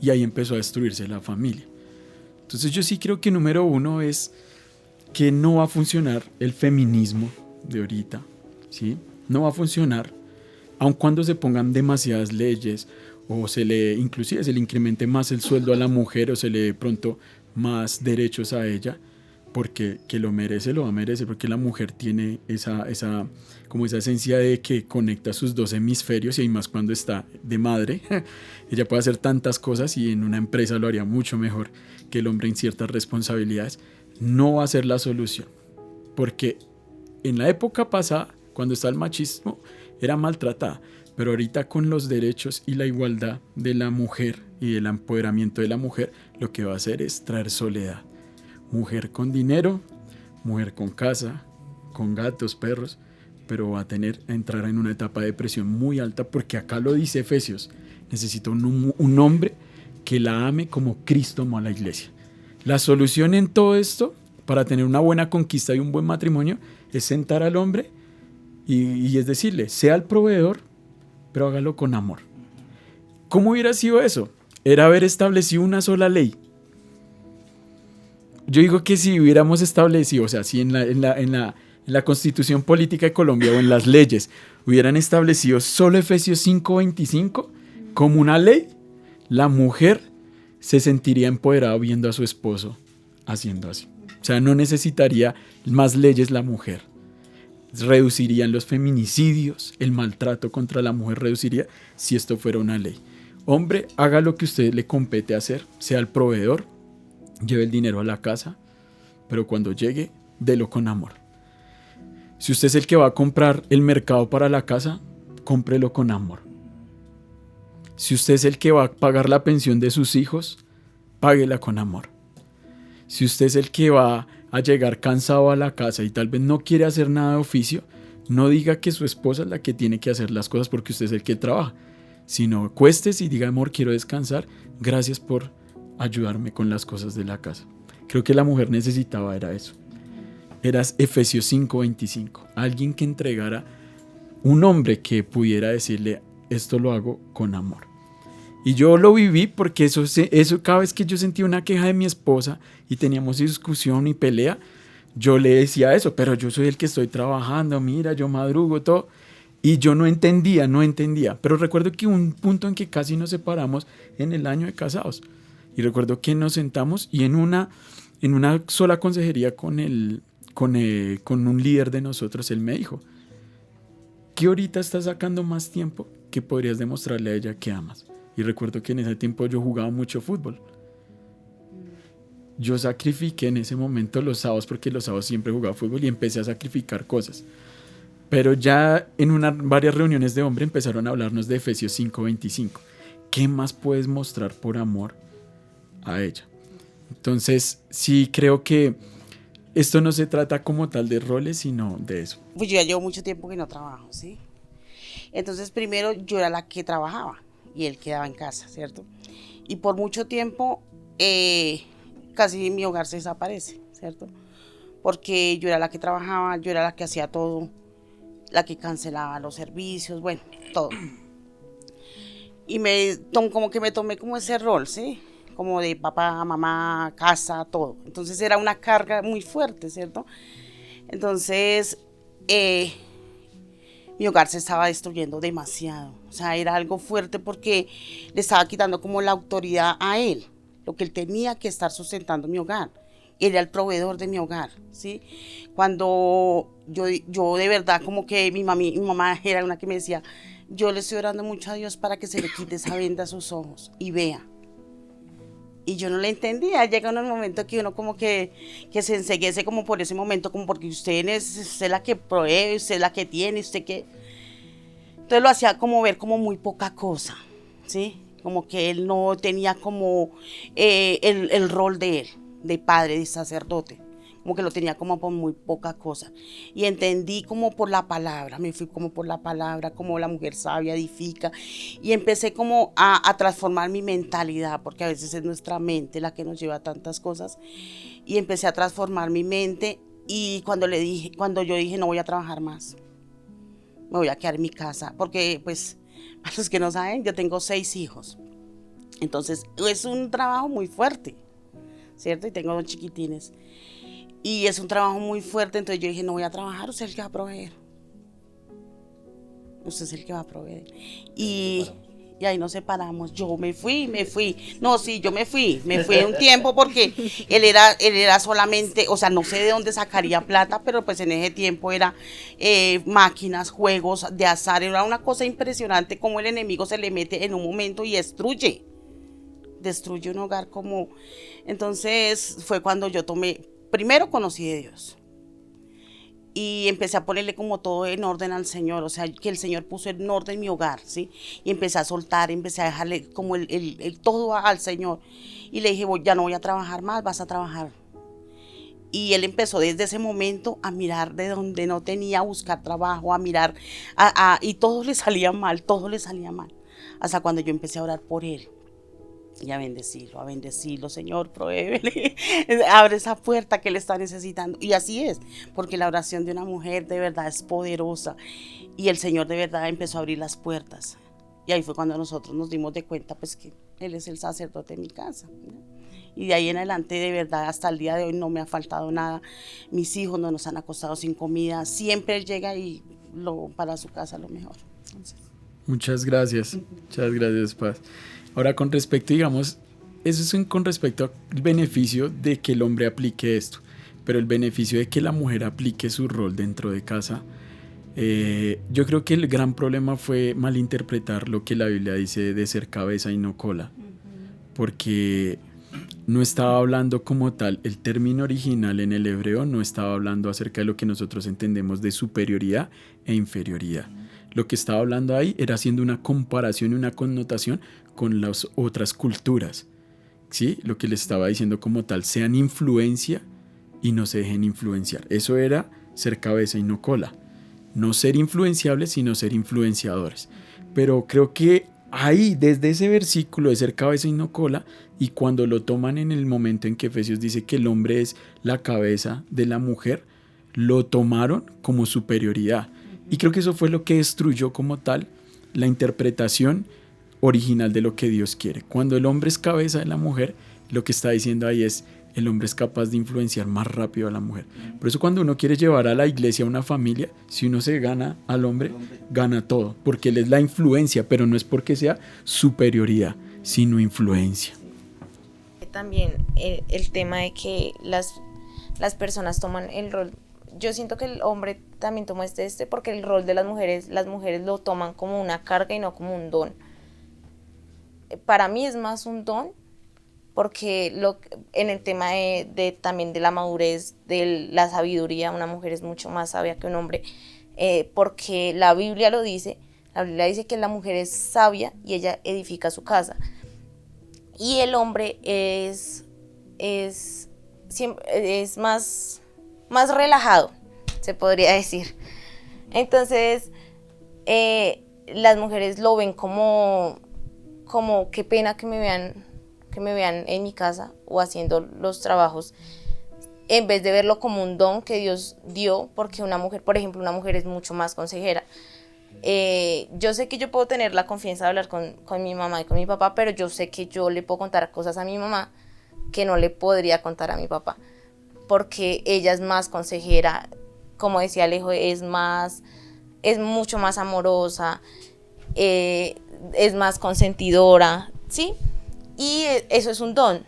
Y ahí empezó a destruirse la familia. Entonces yo sí creo que número uno es que no va a funcionar el feminismo de ahorita, ¿sí? No va a funcionar, aun cuando se pongan demasiadas leyes o inclusive se le incremente más el sueldo a la mujer o se le dé pronto más derechos a ella, porque que lo merece, lo va a merecer, porque la mujer tiene esa esencia de que conecta sus dos hemisferios, y más cuando está de madre. Ella puede hacer tantas cosas y en una empresa lo haría mucho mejor que el hombre en ciertas responsabilidades. No va a ser la solución, porque en la época pasada, cuando está el machismo, era maltratada, pero ahorita con los derechos y la igualdad de la mujer y el empoderamiento de la mujer, lo que va a hacer es traer soledad. Mujer con dinero, mujer con casa, con gatos, perros, pero va a entrar en una etapa de depresión muy alta, porque acá lo dice Efesios, necesita un hombre que la ame como Cristo amó a la iglesia. La solución en todo esto, para tener una buena conquista y un buen matrimonio, es sentar al hombre y es decirle, sea el proveedor, pero hágalo con amor. ¿Cómo hubiera sido eso? Era haber establecido una sola ley. Yo digo que si hubiéramos establecido, o sea, si en la Constitución Política de Colombia o en las leyes hubieran establecido solo Efesios 5:25 como una ley, la mujer se sentiría empoderada viendo a su esposo haciendo así. O sea, no necesitaría más leyes la mujer. Reducirían los feminicidios, el maltrato contra la mujer reduciría si esto fuera una ley. Hombre, haga lo que a usted le compete hacer, sea el proveedor, lleve el dinero a la casa, pero cuando llegue, délo con amor. Si usted es el que va a comprar el mercado para la casa, cómprelo con amor. Si usted es el que va a pagar la pensión de sus hijos, páguela con amor. Si usted es el que va a llegar cansado a la casa y tal vez no quiere hacer nada de oficio, no diga que su esposa es la que tiene que hacer las cosas porque usted es el que trabaja, sino acuéstese y diga, amor, quiero descansar, gracias por ayudarme con las cosas de la casa. Creo que la mujer necesitaba era eso. Era Efesios 5:25. Alguien que entregara, un hombre que pudiera decirle, esto lo hago con amor. Y yo lo viví porque eso cada vez que yo sentía una queja de mi esposa y teníamos discusión y pelea, yo le decía eso, pero yo soy el que estoy trabajando, mira, yo madrugo, todo. Y yo no entendía. Pero recuerdo que un punto en que casi nos separamos en el año de casados. Y recuerdo que nos sentamos y en una sola consejería con un líder de nosotros, él me dijo, ¿qué ahorita estás sacando más tiempo que podrías demostrarle a ella que amas? Y recuerdo que en ese tiempo yo jugaba mucho fútbol. Yo sacrifiqué en ese momento los sábados, porque los sábados siempre jugaba fútbol, y empecé a sacrificar cosas. Pero ya en varias reuniones de hombre empezaron a hablarnos de Efesios 5:25. ¿Qué más puedes mostrar por amor a ella? Entonces, sí creo que esto no se trata como tal de roles, sino de eso. Pues yo ya llevo mucho tiempo que no trabajo, ¿sí? Entonces, primero yo era la que trabajaba y él quedaba en casa, ¿cierto? Y por mucho tiempo casi mi hogar se desaparece, ¿cierto? Porque yo era la que trabajaba, yo era la que hacía todo, la que cancelaba los servicios, bueno, todo. Y como que me tomé como ese rol, ¿sí? Como de papá, mamá, casa, todo. Entonces era una carga muy fuerte, ¿cierto? Entonces mi hogar se estaba destruyendo demasiado. O sea, era algo fuerte porque le estaba quitando como la autoridad a él, lo que él tenía que estar sustentando mi hogar. Él era el proveedor de mi hogar, ¿sí? Cuando yo de verdad como que mi mamá era una que me decía, yo le estoy orando mucho a Dios para que se le quite esa venda a sus ojos y vea. Y yo no le entendía. Llega un momento que uno como que se enceguece como por ese momento, como porque usted es la que provee, usted es la que tiene, usted que... Entonces lo hacía como ver como muy poca cosa, ¿sí? Como que él no tenía como el rol de él, de padre, de sacerdote. Como que lo tenía como por muy poca cosa. Y entendí como por la palabra, me fui como por la palabra, como la mujer sabia edifica. Y empecé como a transformar mi mentalidad, porque a veces es nuestra mente la que nos lleva a tantas cosas. Y empecé a transformar mi mente y cuando yo dije no voy a trabajar más, me voy a quedar en mi casa, porque pues, para los que no saben, yo tengo 6 hijos. Entonces es un trabajo muy fuerte, ¿cierto? Y tengo 2 chiquitines. Y es un trabajo muy fuerte, entonces yo dije, no voy a trabajar, usted es el que va a proveer. Usted es el que va a proveer. Y ahí nos separamos. Yo me fui. No, sí, yo me fui un tiempo porque él era solamente, o sea, no sé de dónde sacaría plata, pero pues en ese tiempo era máquinas, juegos de azar. Era una cosa impresionante cómo el enemigo se le mete en un momento y destruye un hogar como... Entonces fue cuando yo primero conocí de Dios y empecé a ponerle como todo en orden al Señor, o sea, que el Señor puso en orden mi hogar, ¿sí? Y empecé a soltar, empecé a dejarle como el todo al Señor. Y le dije, ya no voy a trabajar más, vas a trabajar. Y él empezó desde ese momento a mirar de donde no tenía, a buscar trabajo, a mirar, y todo le salía mal, hasta cuando yo empecé a orar por él. Y a bendecirlo, Señor, provéele, abre esa puerta que él está necesitando. Y así es, porque la oración de una mujer de verdad es poderosa. Y el Señor de verdad empezó a abrir las puertas. Y ahí fue cuando nosotros nos dimos de cuenta, pues, que Él es el sacerdote de mi casa, ¿no? Y de ahí en adelante, de verdad, hasta el día de hoy no me ha faltado nada. Mis hijos no nos han acostado sin comida. Siempre Él llega y para su casa lo mejor. Entonces. Muchas gracias, Paz. Ahora, con respecto, digamos, eso es con respecto al beneficio de que el hombre aplique esto, pero el beneficio de que la mujer aplique su rol dentro de casa, yo creo que el gran problema fue malinterpretar lo que la Biblia dice de ser cabeza y no cola, porque no estaba hablando como tal, el término original en el hebreo no estaba hablando acerca de lo que nosotros entendemos de superioridad e inferioridad. Lo que estaba hablando ahí era haciendo una comparación y una connotación con las otras culturas, ¿sí? Lo que les estaba diciendo como tal, sean influencia y no se dejen influenciar. Eso era ser cabeza y no cola. No ser influenciables, sino ser influenciadores. Pero creo que ahí, desde ese versículo de ser cabeza y no cola, y cuando lo toman en el momento en que Efesios dice que el hombre es la cabeza de la mujer, lo tomaron como superioridad. Y creo que eso fue lo que destruyó como tal la interpretación original de lo que Dios quiere. Cuando el hombre es cabeza de la mujer, lo que está diciendo ahí es el hombre es capaz de influenciar más rápido a la mujer. Por eso cuando uno quiere llevar a la iglesia a una familia, si uno se gana al hombre, gana todo, porque él es la influencia, pero no es porque sea superioridad, sino influencia. También el tema de que las personas toman el rol. Yo siento que el hombre también toma porque el rol de las mujeres lo toman como una carga y no como un don. Para mí es más un don, porque en el tema también de la madurez, de la sabiduría, una mujer es mucho más sabia que un hombre, porque la Biblia lo dice. La Biblia dice que la mujer es sabia y ella edifica su casa. Y el hombre es más relajado, se podría decir. Entonces, las mujeres lo ven como qué pena que me vean en mi casa o haciendo los trabajos, en vez de verlo como un don que Dios dio, porque una mujer, por ejemplo, una mujer es mucho más consejera. Yo sé que yo puedo tener la confianza de hablar con mi mamá y con mi papá, pero yo sé que yo le puedo contar cosas a mi mamá que no le podría contar a mi papá, porque ella es más consejera, como decía Alejo, es mucho más amorosa, es más consentidora, ¿sí? Y eso es un don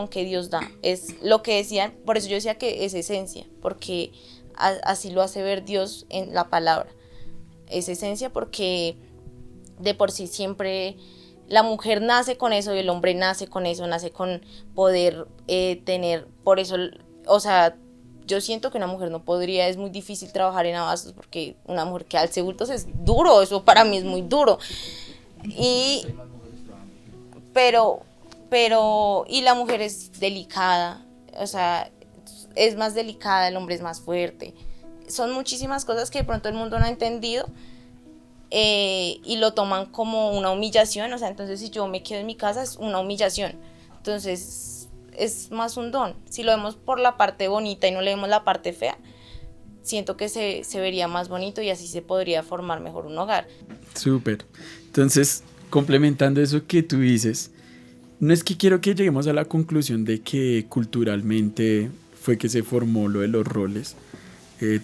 que Dios da, es lo que decían, por eso yo decía que es esencia, porque así lo hace ver Dios en la palabra, es esencia porque de por sí siempre La mujer nace con eso y el hombre nace con eso, nace con poder tener, por eso, o sea, yo siento que una mujer no podría, es muy difícil trabajar en abastos porque una mujer que alce bultos es duro, eso para mí es muy duro. Y, y la mujer es delicada, o sea, es más delicada, el hombre es más fuerte. Son muchísimas cosas que de pronto el mundo no ha entendido. Y lo toman como una humillación, o sea, entonces si yo me quedo en mi casa es una humillación, entonces es más un don. Si lo vemos por la parte bonita y no le vemos la parte fea, siento que se vería más bonito y así se podría formar mejor un hogar. Súper. Entonces, complementando eso que tú dices, no es que quiero que lleguemos a la conclusión de que culturalmente fue que se formó lo de los roles,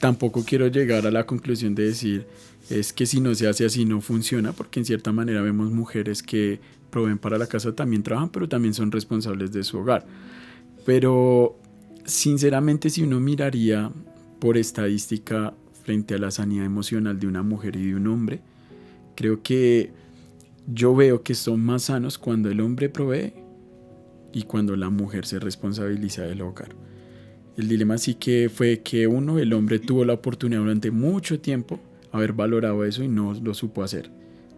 tampoco quiero llegar a la conclusión de decir es que si no se hace así no funciona, porque en cierta manera vemos mujeres que proveen para la casa, también trabajan, pero también son responsables de su hogar. Pero sinceramente, si uno miraría por estadística frente a la sanidad emocional de una mujer y de un hombre, creo que yo veo que son más sanos cuando el hombre provee y cuando la mujer se responsabiliza del hogar. El dilema sí que fue que el hombre tuvo la oportunidad durante mucho tiempo haber valorado eso y no lo supo hacer.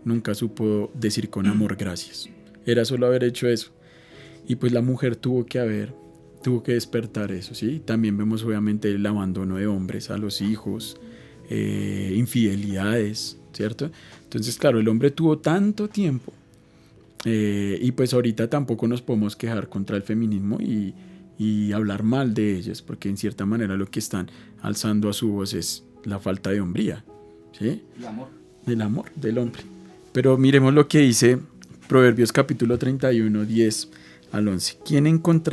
Nunca supo decir con amor gracias. Era solo haber hecho eso. Y pues la mujer tuvo que despertar eso, ¿sí? También vemos obviamente el abandono de hombres a los hijos, infidelidades, ¿cierto? Entonces, claro, el hombre tuvo tanto tiempo y pues ahorita tampoco nos podemos quejar contra el feminismo y hablar mal de ellas, porque en cierta manera lo que están alzando a su voz es la falta de hombría, ¿sí? El amor del hombre. Pero miremos lo que dice Proverbios capítulo 31, 10 al 11.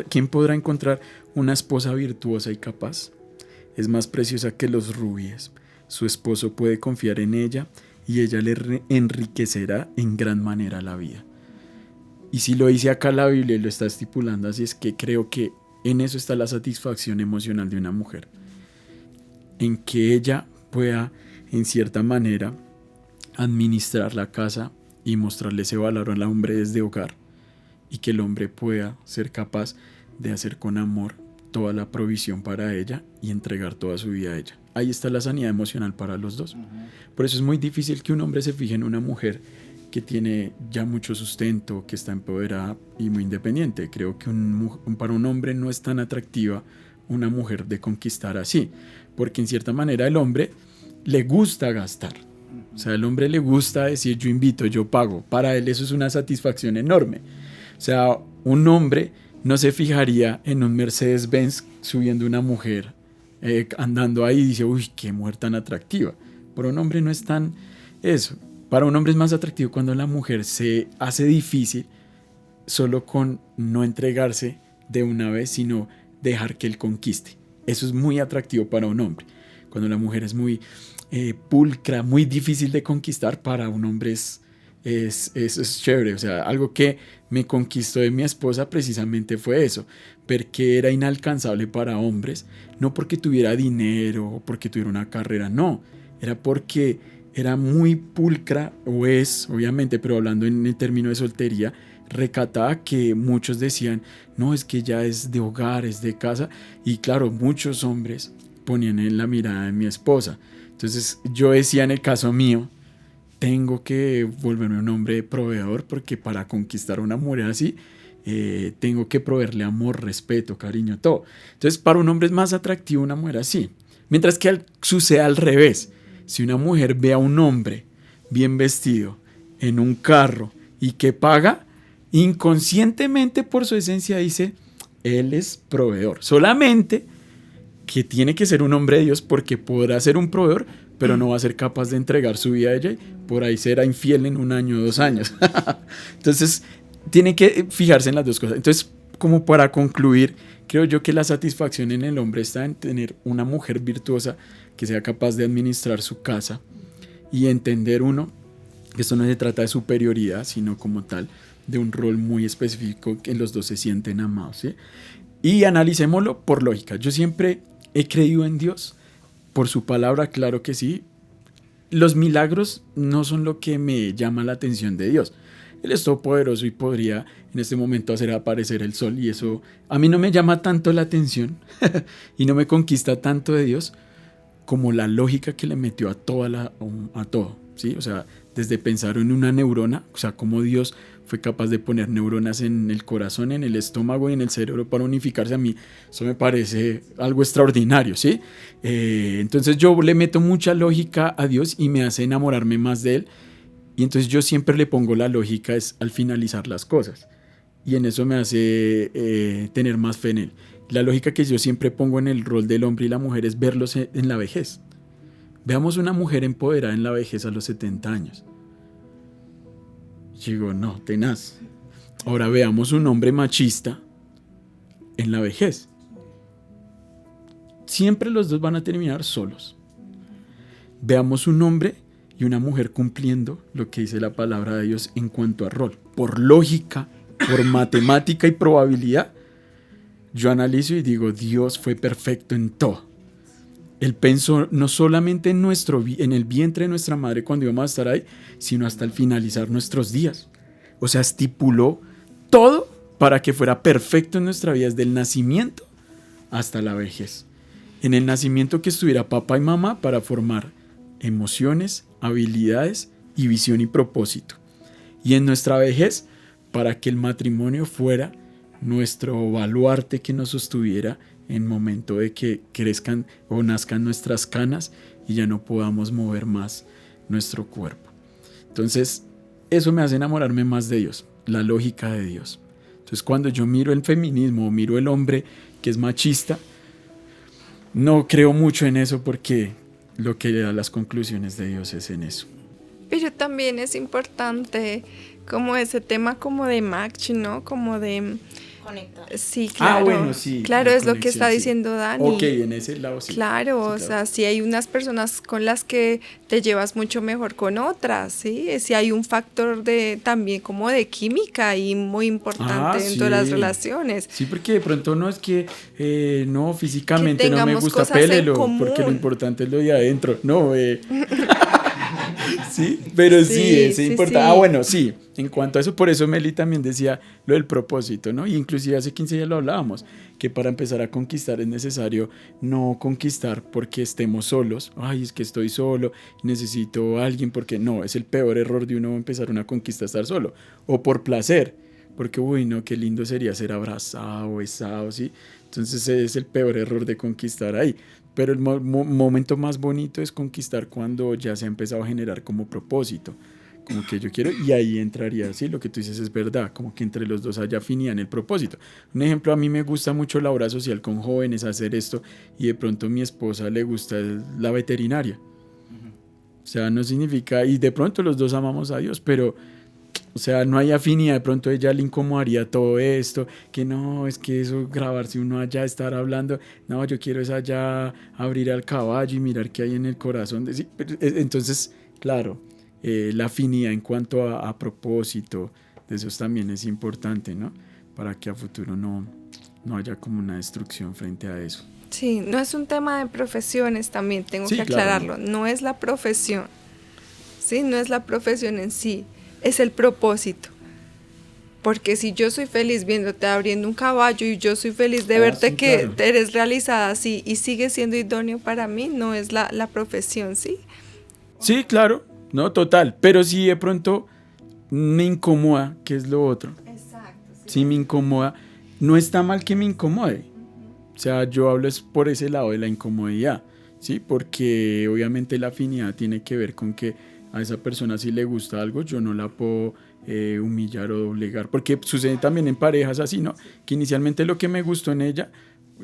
¿Quién podrá encontrar una esposa virtuosa y capaz? Es más preciosa que los rubíes. Su esposo puede confiar en ella y ella le enriquecerá en gran manera la vida. Y si lo dice acá la Biblia y lo está estipulando así, es que creo que en eso está la satisfacción emocional de una mujer. En que ella pueda, en cierta manera, administrar la casa y mostrarle ese valor al hombre desde hogar, y que el hombre pueda ser capaz de hacer con amor toda la provisión para ella y entregar toda su vida a ella. Ahí está la sanidad emocional para los dos. Por eso es muy difícil que un hombre se fije en una mujer que tiene ya mucho sustento, que está empoderada y muy independiente. Creo que para un hombre no es tan atractiva una mujer de conquistar así, porque en cierta manera el hombre le gusta gastar. O sea, al hombre le gusta decir yo invito, yo pago. Para él eso es una satisfacción enorme. O sea, un hombre no se fijaría en un Mercedes-Benz subiendo una mujer andando ahí y dice, uy, qué mujer tan atractiva. Para un hombre no es tan eso. Para un hombre es más atractivo cuando la mujer se hace difícil solo con no entregarse de una vez, sino dejar que él conquiste. Eso es muy atractivo para un hombre. Cuando la mujer es muy pulcra, muy difícil de conquistar, para un hombre es chévere. O sea, algo que me conquistó de mi esposa precisamente fue eso, porque era inalcanzable para hombres, no porque tuviera dinero o porque tuviera una carrera, no, era porque era muy pulcra, o es, obviamente, pero hablando en el término de soltería, recatada, que muchos decían, no, es que ella es de hogar, es de casa, y claro, muchos hombres ponían en la mirada de mi esposa. Entonces yo decía, en el caso mío, tengo que volverme un hombre proveedor, porque para conquistar a una mujer así, tengo que proveerle amor, respeto, cariño, todo. Entonces para un hombre es más atractivo una mujer así, mientras que sucede al revés. Si una mujer ve a un hombre bien vestido en un carro y que paga, inconscientemente por su esencia dice, él es proveedor. Solamente que tiene que ser un hombre de Dios, porque podrá ser un proveedor, pero no va a ser capaz de entregar su vida a ella y por ahí será infiel en 1 año o 2 años. Entonces, tiene que fijarse en las dos cosas. Entonces, como para concluir, creo yo que la satisfacción en el hombre está en tener una mujer virtuosa que sea capaz de administrar su casa y entender que esto no se trata de superioridad, sino como tal de un rol muy específico que los dos se sienten amados, ¿sí? Y analicémoslo por lógica. Yo siempre he creído en Dios, por su palabra, claro que sí. Los milagros no son lo que me llama la atención de Dios. Él es todopoderoso y podría en este momento hacer aparecer el sol, y eso a mí no me llama tanto la atención y no me conquista tanto de Dios como la lógica que le metió a todo, ¿sí? O sea, desde pensar en una neurona, o sea, cómo Dios fue capaz de poner neuronas en el corazón, en el estómago y en el cerebro para unificarse. A mí eso me parece algo extraordinario, ¿sí? Entonces yo le meto mucha lógica a Dios y me hace enamorarme más de Él, y entonces yo siempre le pongo la lógica es al finalizar las cosas, y en eso me hace tener más fe en Él. La lógica que yo siempre pongo en el rol del hombre y la mujer es verlos en la vejez. Veamos una mujer empoderada en la vejez a los 70 años. Digo, no, tenaz. Ahora veamos un hombre machista en la vejez. Siempre los dos van a terminar solos. Veamos un hombre y una mujer cumpliendo lo que dice la palabra de Dios en cuanto a rol. Por lógica, por matemática y probabilidad, yo analizo y digo, Dios fue perfecto en todo. Él pensó no solamente en el vientre de nuestra madre cuando íbamos a estar ahí, sino hasta el finalizar nuestros días. O sea, estipuló todo para que fuera perfecto en nuestra vida, desde el nacimiento hasta la vejez. En el nacimiento que estuviera papá y mamá para formar emociones, habilidades y visión y propósito. Y en nuestra vejez para que el matrimonio fuera nuestro baluarte que nos sostuviera en momento de que crezcan o nazcan nuestras canas y ya no podamos mover más nuestro cuerpo. Entonces, eso me hace enamorarme más de Dios, la lógica de Dios. Entonces, cuando yo miro el feminismo o miro el hombre que es machista, no creo mucho en eso, porque lo que le da las conclusiones de Dios es en eso. Pero también es importante como ese tema como de match, ¿no? Como de... Conectar. Sí, claro. Bueno, sí. Claro, la es lo que está conexión, sí. diciendo Dani. Ok, en ese lado sí. Claro, Sí, o sea, si hay unas personas con las que te llevas mucho mejor con otras, ¿sí? Si hay un factor de también como de química y muy importante dentro de las relaciones. Sí, porque de pronto no es que no, físicamente Que no me tengamos gusta, cosas en pélelo, común. porque lo importante es lo de adentro. No, sí, pero sí, es importante. sí. Ah, bueno, sí, en cuanto a eso, por eso Meli también decía lo del propósito, ¿no? Y inclusive hace 15 días lo hablábamos, que para empezar a conquistar es necesario no conquistar porque estemos solos. Ay, es que estoy solo, necesito a alguien, porque no, es el peor error de uno empezar una conquista, estar solo. O por placer, porque, uy, no, qué lindo sería ser abrazado, besado, ¿sí? Entonces es el peor error de conquistar ahí. Pero el momento más bonito es conquistar cuando ya se ha empezado a generar como propósito, como que yo quiero, y ahí entraría, sí, lo que tú dices es verdad, como que entre los dos haya afinidad en el propósito. Un ejemplo, a mí me gusta mucho la obra social con jóvenes, hacer esto, y de pronto a mi esposa le gusta la veterinaria. O sea, no significa, y de pronto los dos amamos a Dios, pero... O sea, no hay afinidad, de pronto ella le incomodaría todo esto, que no, es que eso, grabarse uno allá, estar hablando, no, yo quiero es allá abrir al caballo y mirar qué hay en el corazón. Sí, entonces, claro, la afinidad en cuanto a propósito, de eso también es importante, ¿no? Para que a futuro no haya como una destrucción frente a eso. Sí, no es un tema de profesiones, también tengo que aclararlo, claro. No es la profesión, ¿sí? No es la profesión en sí. Es el propósito, porque si yo soy feliz viéndote abriendo un caballo y yo soy feliz de verte sí, que claro. Eres realizada así y sigues siendo idóneo para mí, no es la profesión, ¿sí? Sí, claro, no, total, pero si de pronto me incomoda, ¿qué es lo otro? Exacto. Sí. Si me incomoda, no está mal que me incomode, o sea, yo hablo es por ese lado de la incomodidad, ¿sí? Porque obviamente la afinidad tiene que ver con que a esa persona si le gusta algo, yo no la puedo humillar o doblegar, porque sucede también en parejas así, ¿no? Que inicialmente lo que me gustó en ella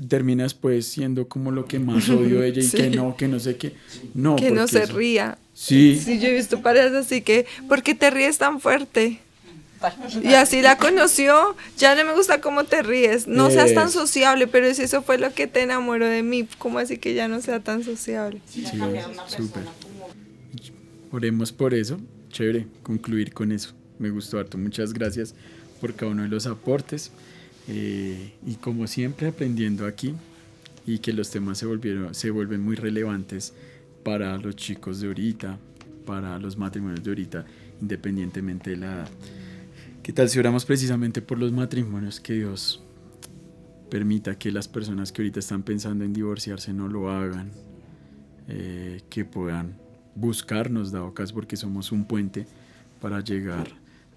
termina después siendo como lo que más odio de ella y sí. que no sé qué. No, que no se ría. Sí. Sí, yo he visto parejas así que, ¿por qué te ríes tan fuerte? Y así la conoció, ya no me gusta cómo te ríes, no seas tan sociable, pero si eso fue lo que te enamoró de mí, ¿cómo así que ya no sea tan sociable? Sí, súper. Oremos por eso, chévere, concluir con eso. Me gustó harto, muchas gracias por cada uno de los aportes y como siempre aprendiendo aquí, y que los temas se vuelven muy relevantes para los chicos de ahorita, para los matrimonios de ahorita, independientemente de la edad. ¿Qué tal si oramos precisamente por los matrimonios? Que Dios permita que las personas que ahorita están pensando en divorciarse no lo hagan, que puedan buscarnos, dado caso, porque somos un puente para llegar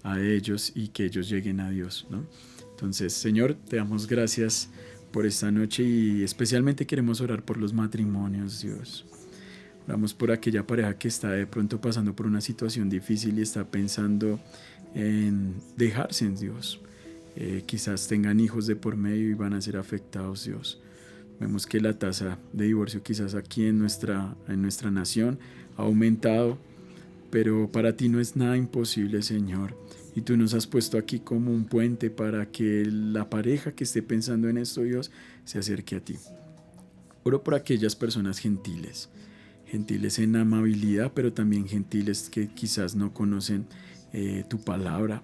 a ellos y que ellos lleguen a Dios, ¿no? Entonces, Señor, te damos gracias por esta noche y especialmente queremos orar por los matrimonios, Dios. Oramos por aquella pareja que está de pronto pasando por una situación difícil y está pensando en dejarse en Dios. Quizás tengan hijos de por medio y van a ser afectados, Dios. Vemos que la tasa de divorcio quizás aquí en nuestra nación ha aumentado, pero para ti no es nada imposible, Señor. Y tú nos has puesto aquí como un puente para que la pareja que esté pensando en esto, Dios, se acerque a ti. Oro por aquellas personas gentiles en amabilidad, pero también gentiles que quizás no conocen tu palabra,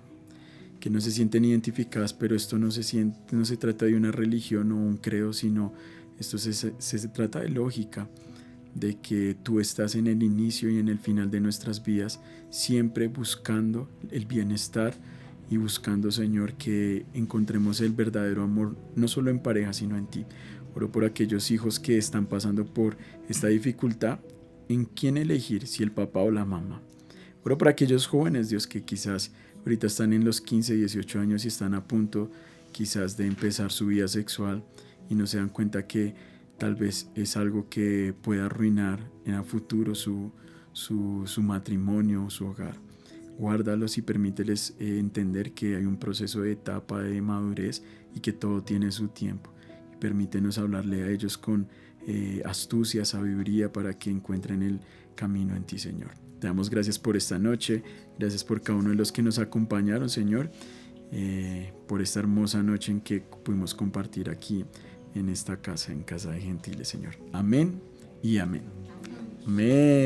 que no se sienten identificadas, pero esto no se trata de una religión o un credo, sino esto se trata de lógica, de que tú estás en el inicio y en el final de nuestras vidas, siempre buscando el bienestar y buscando, Señor, que encontremos el verdadero amor, no solo en pareja, sino en ti. Oro por aquellos hijos que están pasando por esta dificultad, en quién elegir, si el papá o la mamá. Oro por aquellos jóvenes, Dios, que quizás ahorita están en los 15, 18 años y están a punto quizás de empezar su vida sexual y no se dan cuenta que tal vez es algo que pueda arruinar en el futuro su matrimonio, su hogar. Guárdalos y permíteles entender que hay un proceso de etapa de madurez y que todo tiene su tiempo. Y permítenos hablarle a ellos con astucia, sabiduría para que encuentren el camino en ti, Señor. Te damos gracias por esta noche, gracias por cada uno de los que nos acompañaron, Señor, por esta hermosa noche en que pudimos compartir aquí en esta casa, en Casa de Gentiles, Señor. Amén y amén. Amén.